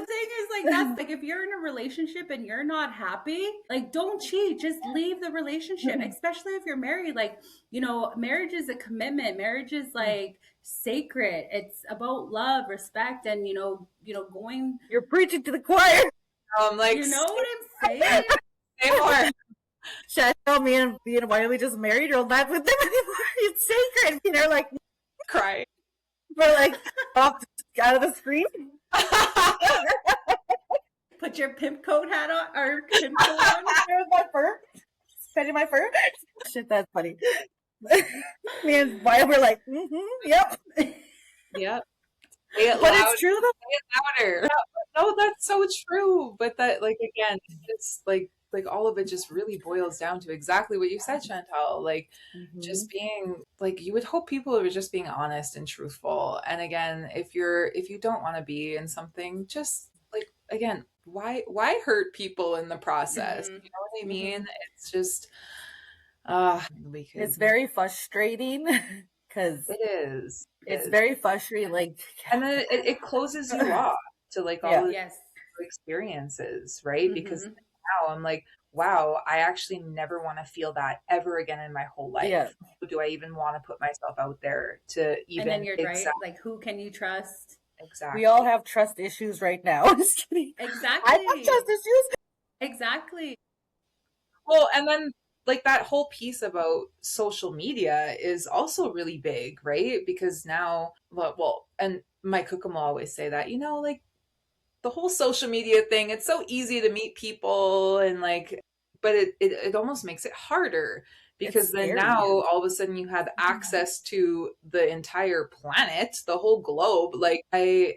thing is, like, that's like, if you're in a relationship and you're not happy, like, don't cheat. Just leave the relationship, especially if you're married. Like, you know, marriage is a commitment. Marriage is like sacred. It's about love, respect, and going. You're preaching to the choir. Like, You know what I'm saying? say more. Chantel, me and Wyome just married. You're not with them anymore. It's sacred. You know, like, Cry. we're like off out of the screen. Put your pimp coat hat on, or pimp coat on. Here's my fur. Petting my fur. Shit, that's funny. Me and Wyome were like, yep. Yep. Say it But loud. it's true though. Say it louder. No, that's so true. But that, like, again, it's like all of it just really boils down to exactly what you said, Chantel. Like, just being like, you would hope people are just being honest and truthful. And again, if you don't want to be in something, just like, again, why hurt people in the process? You know what I mean? It's just It's very frustrating because it is. it's very frustrating. Like, And then it closes you off to like all the Yes. experiences, right? Because now I'm like, wow, I actually never want to feel that ever again in my whole life. Yeah. Do I even want to put myself out there to even? And then you're right. Like, who can you trust? Exactly. we all have trust issues right now. Just kidding. Exactly. I have trust issues. Exactly. Well, and then like that whole piece about social media is also really big, right? Because now, well, and my cookum will always say that, like the whole social media thing, it's so easy to meet people and like, but it almost makes it harder because then now all of a sudden you have access to the entire planet, the whole globe. Like I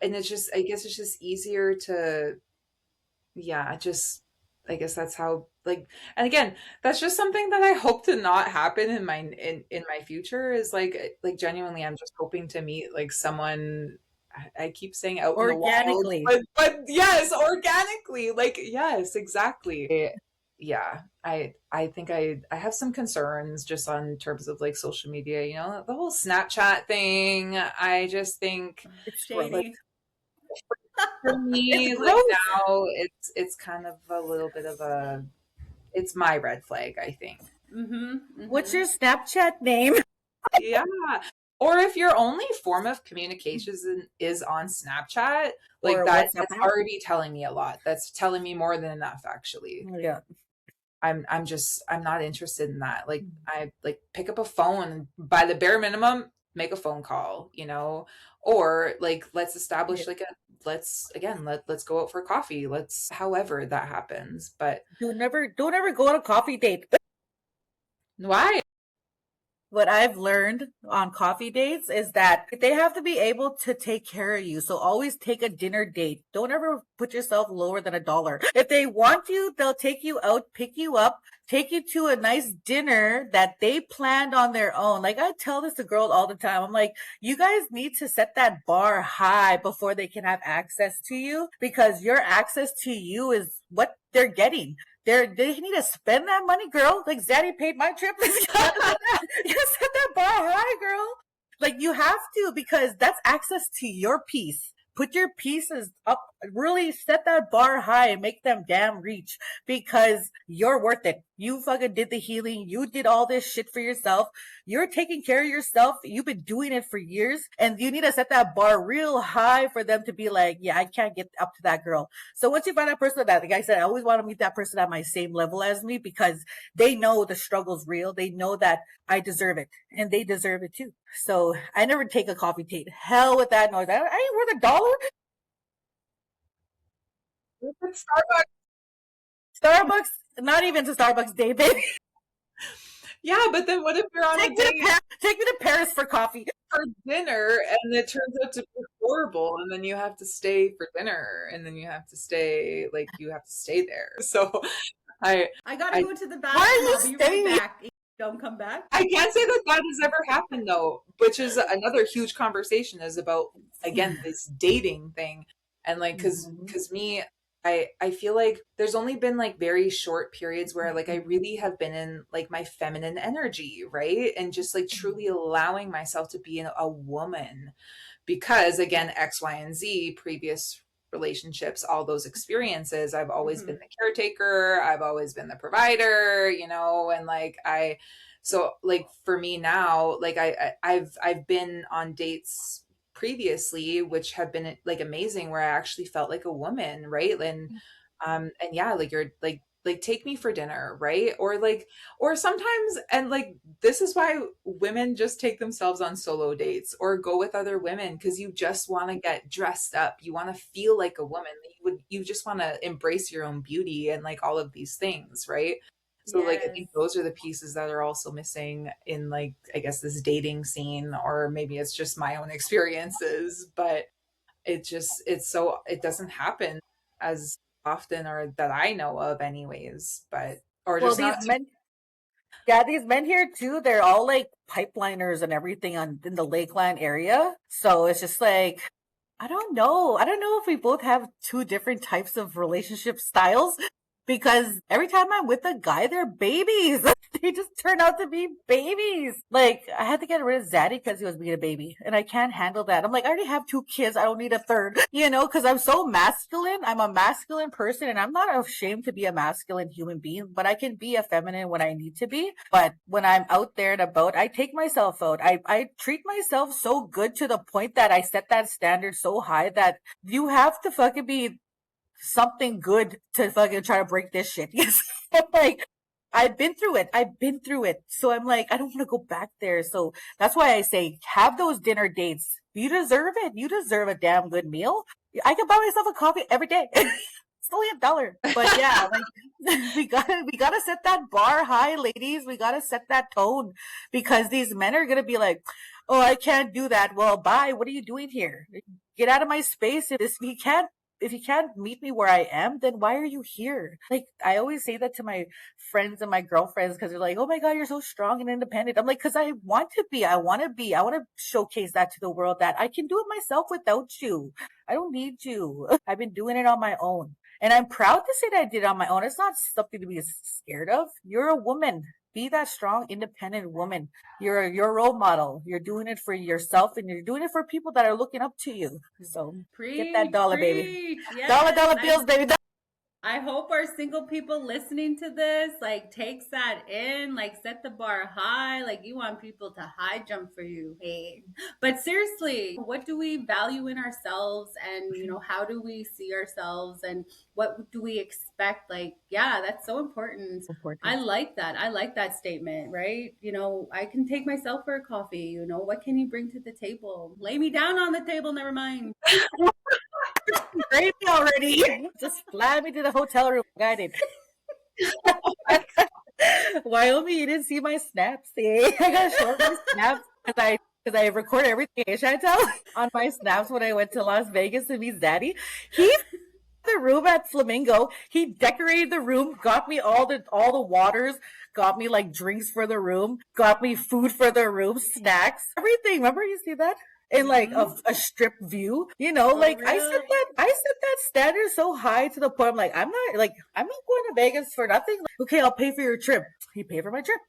guess it's just easier to, I guess that's how, like, and again, that's just something that I hope to not happen in my future is like genuinely, I'm just hoping to meet like someone, I keep saying out organically, in the wild, but yes, organically, like, yes, exactly. Yeah, I think I have some concerns just on terms of like social media, the whole Snapchat thing. I just think it's Shady. for me, like now it's kind of a little bit of it's my red flag, I think. What's your Snapchat name? Yeah. Or if your only form of communications is on Snapchat, like that's already telling me a lot. That's telling me more than enough, actually. Yeah. I'm not interested in that. Like I like pick up a phone, by the bare minimum, make a phone call, or like let's establish like let's go out for coffee. However that happens. But don't ever go on a coffee date. Why? What I've learned on coffee dates is that they have to be able to take care of you. So always take a dinner date. Don't ever put yourself lower than $1. If they want you, they'll take you out, pick you up, take you to a nice dinner that they planned on their own. Like I tell this to girls all the time. I'm like, you guys need to set that bar high before they can have access to you, because your access to you is what they're getting. They need to spend that money, girl. Like Zaddy paid my trip. You set that bar high, girl. Like you have to, because that's access to your peace. put your pieces up, really set that bar high and make them damn reach, because you're worth it. You fucking did the healing. You did all this shit for yourself. You're taking care of yourself. You've been doing it for years, and you need to set that bar real high for them to be like, yeah, I can't get up to that girl. So once you find that person, that, like I said, I always want to meet that person at my same level as me, because they know the struggle's real. They know that I deserve it, and they deserve it too. So I never take a coffee date. Hell with that noise. I ain't worth $1. Starbucks. Starbucks, not even to Starbucks day, baby. Yeah, but then what if you're on a date Take me to Paris for coffee. for dinner and it turns out to be horrible, and then you have to stay for dinner, and then you have to stay, like, you have to stay there. So I gotta go to the bathroom. Why are you I'll be staying? right back. Don't come back. I can't say that that has ever happened though, which is another huge conversation, is about, again, this dating thing. And like, cause me, I feel like there's only been like very short periods where like I really have been in like my feminine energy, right? And just like truly allowing myself to be a woman, because again, X, Y, and Z, previous relationships, all those experiences, I've always been the caretaker, I've always been the provider, you know, and like so like for me now, like I've been on dates previously which have been like amazing, where I actually felt like a woman, right? And yeah, like you're like take me for dinner, right? Or like, or sometimes, and like this is why women just take themselves on solo dates or go with other women, because you just want to get dressed up, you want to feel like a woman, you just want to embrace your own beauty and like all of these things, right? So like I think those are the pieces that are also missing in, like, I guess, this dating scene, or maybe it's just my own experiences, but it doesn't happen as often, or that I know of anyways, but or Well, just these not. men, yeah, these men here too, they're all like pipeliners and everything in the Lakeland area. So it's just like, I don't know. I don't know if we both have two different types of relationship styles, because every time I'm with a guy, they're babies. They just turn out to be babies. Like, I had to get rid of Zaddy because he was being a baby, and I can't handle that. I'm like, I already have 2 kids. I don't need a third, you know, because I'm so masculine. I'm a masculine person, and I'm not ashamed to be a masculine human being, but I can be a feminine when I need to be. But when I'm out there and about, I take myself out. I treat myself so good, to the point that I set that standard so high that you have to fucking be something good to fucking try to break this shit. Yes. Like, I've been through it. I've been through it. So I'm like, I don't want to go back there. So that's why I say, have those dinner dates. You deserve it. You deserve a damn good meal. I can buy myself a coffee every day. It's only $1. But yeah, like, we gotta set that bar high, ladies. We gotta set that tone, because these men are gonna be like, oh, I can't do that. Well, bye. What are you doing here? Get out of my space. If you can't meet me where I am, then why are you here? Like, I always say that to my friends and my girlfriends, because they're like, oh my God, you're so strong and independent. I'm like, because I want to be. I want to showcase that to the world, that I can do it myself without you. I don't need you. I've been doing it on my own. And I'm proud to say that I did it on my own. It's not something to be scared of. You're a woman. Be that strong, independent woman. You're a role model. You're doing it for yourself, and you're doing it for people that are looking up to you. So get that dollar, baby. Yes. Dollar bills, baby. I hope our single people listening to this like takes that in, like set the bar high, like you want people to high jump for you. Hey, but seriously, what do we value in ourselves, and how do we see ourselves, and what do we expect? Like, yeah, that's so important. I like that. I like that statement, right? I can take myself for a coffee. What can you bring to the table? Lay me down on the table, never mind. Gravy already. Just fly me to the hotel room. Got it. Wyoming, you didn't see my snaps. I gotta show my snaps because I record everything, Chantel, on my snaps when I went to Las Vegas to meet Zaddy. He the room at Flamingo. He decorated the room, got me all the waters, got me like drinks for the room, got me food for the room, snacks, everything. Remember, you see that? In like a strip view, like really? I set that standard so high, to the point I'm not going to Vegas for nothing. Like, okay, I'll pay for your trip. He paid for my trip.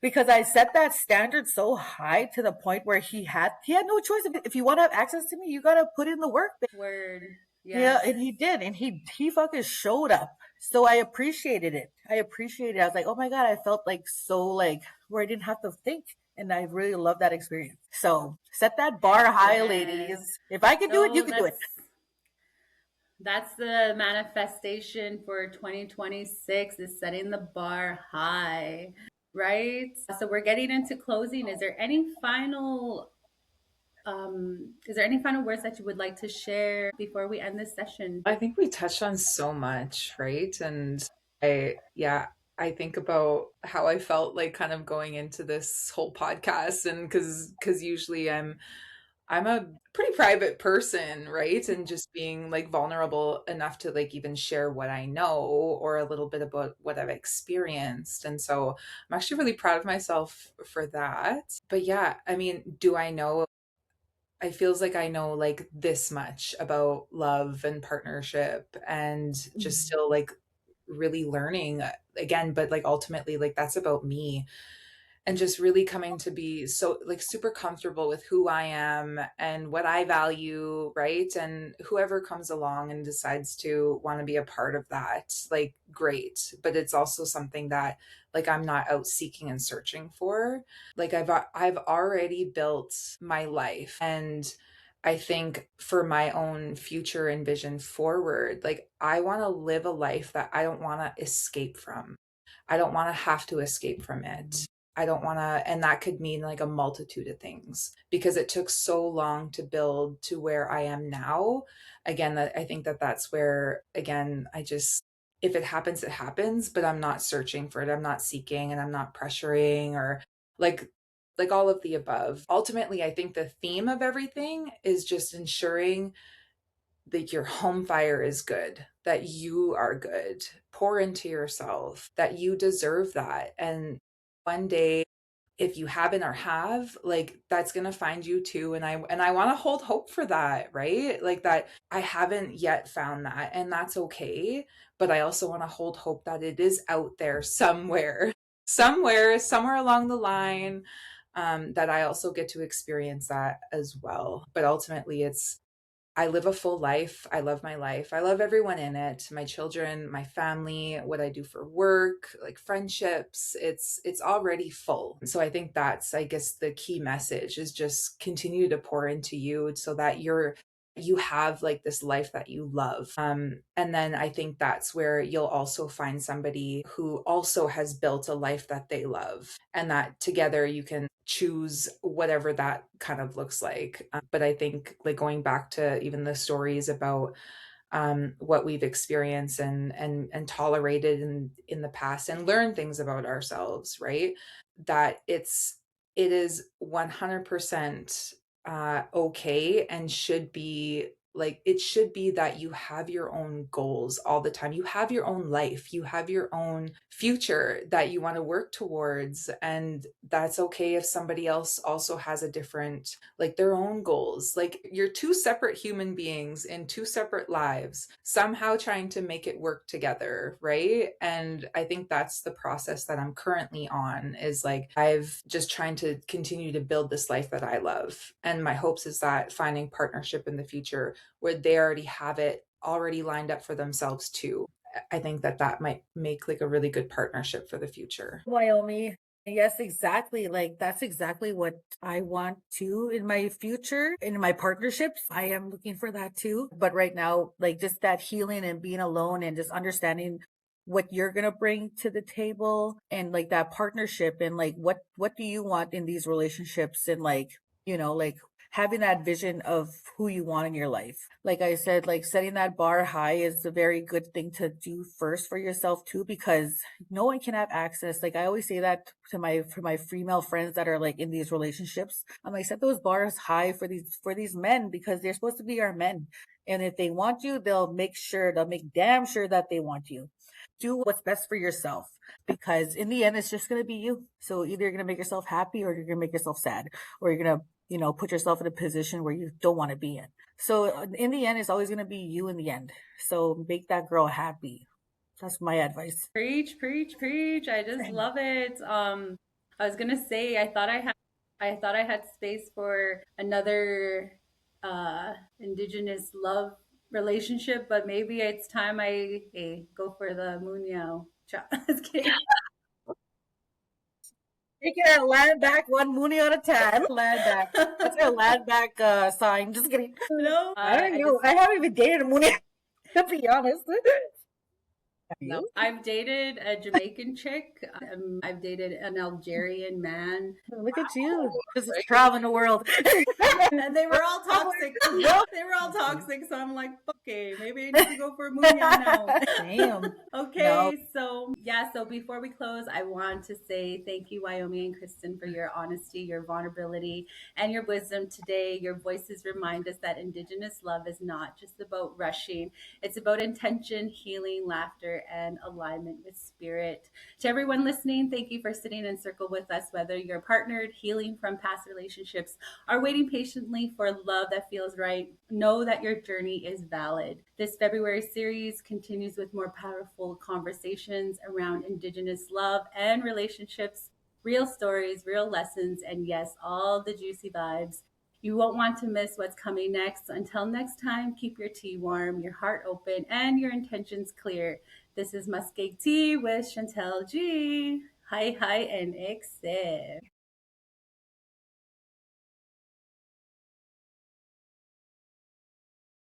because I set that standard so high to the point where he had no choice. If you want to have access to me, you gotta put in the work. Word. Yeah, Yes. and he did, and he fucking showed up. So I appreciated it. I appreciated it. I was like, oh my god, I felt like so like where I didn't have to think, and I really love that experience. So set that bar high, Excellent. ladies. If I can do it, you So can do it. that's the manifestation for 2026 is setting the bar high, right? So we're getting into closing. Is there any final words that you would like to share before we end this session? I think we touched on so much, right? And yeah, I think about how I felt like kind of going into this whole podcast, and because usually I'm a pretty private person, right? And just being like vulnerable enough to like even share what I know or a little bit about what I've experienced. And so I'm actually really proud of myself for that. But yeah, I mean, do I know? I feels like I know like this much about love and partnership and just still like really learning again, but like ultimately like that's about me, and just really coming to be so like super comfortable with who I am and what I value, right? And whoever comes along and decides to want to be a part of that, like great. But it's also something that like I'm not out seeking and searching for. Like I've already built my life, and I think for my own future and vision forward, like I want to live a life that I don't want to escape from. I don't want to have to escape from it. I don't want to, and that could mean like a multitude of things because it took so long to build to where I am now. Again, that I think that that's where, again, I just, if it happens, it happens, but I'm not searching for it. I'm not seeking and I'm not pressuring or like, like all of the above. Ultimately, I think the theme of everything is just ensuring that your home fire is good, that you are good, pour into yourself, that you deserve that. And one day, if you haven't or have, like that's going to find you too. And I want to hold hope for that, right? Like that I haven't yet found that, and that's okay. But I also want to hold hope that it is out there somewhere, somewhere along the line, that I also get to experience that as well. But ultimately, I live a full life. I love my life. I love everyone in it. My children, my family, what I do for work, like friendships. It's already full. So I think that's, I guess, the key message is just continue to pour into you so that you have like this life that you love. And then I think that's where you'll also find somebody who also has built a life that they love, and that together you can choose whatever that kind of looks like. But I think like going back to even the stories about what we've experienced and tolerated in the past and learn things about ourselves, right? That it is 100% okay, and should be like it should be that you have your own goals all the time. You have your own life, you have your own future that you want to work towards, and that's okay if somebody else also has a different, like their own goals. Like you're two separate human beings in two separate lives, somehow trying to make it work together, right? And I think that's the process that I'm currently on, is like I've just trying to continue to build this life that I love. And my hopes is that finding partnership in the future where they already have it already lined up for themselves too. I think that that might make like a really good partnership for the future. Wyoming. Yes, exactly. Like that's exactly what I want to in my future, in my partnerships. I am looking for that too. But right now, like just that healing and being alone and just understanding what you're going to bring to the table and like that partnership and like what do you want in these relationships and like, like having that vision of who you want in your life. Like I said, like setting that bar high is a very good thing to do first for yourself too, because no one can have access. Like I always say that to my female friends that are like in these relationships. I'm like, set those bars high for these men because they're supposed to be our men. And if they want you, they'll make damn sure that they want you. Do what's best for yourself because in the end, it's just going to be you. So either you're going to make yourself happy or you're going to make yourself sad, or you're going to put yourself in a position where you don't want to be in. So in the end, it's always going to be you in the end. So make that girl happy. That's my advice. Preach, preach, preach. I just love it. I was gonna say I thought I had space for another indigenous love relationship, but maybe it's time I go for the Munyao. Just kidding. Taking our land back one moonie at a time. Land back. That's our land back sign. Just kidding. No, I don't I know. just I haven't even dated a moonie, to be honest. Have no. you? I've dated a Jamaican chick. I've dated an Algerian man, Look at you. Just Right? traveling the world. and they were all toxic. They were all toxic. So I'm like, okay, maybe I need to go for a Munya now. Damn. No. Okay, so yeah, so before we close, I want to say thank you, Wyoming and Kristen, for your honesty, your vulnerability, and your wisdom today. Your voices remind us that Indigenous love is not just about rushing, it's about intention, healing, laughter, and alignment with spirit. To everyone listening, thank you for sitting in circle with us, whether you're partnered, healing from past relationships, or waiting patiently for love that feels right. Know that your journey is valid. This February series continues with more powerful conversations around Indigenous love and relationships, real stories, real lessons, and yes, all the juicy vibes. You won't want to miss what's coming next. Until next time, keep your tea warm, your heart open, and your intentions clear. This is Muskeg Tea with Chantel G. Hi, hi, and accept.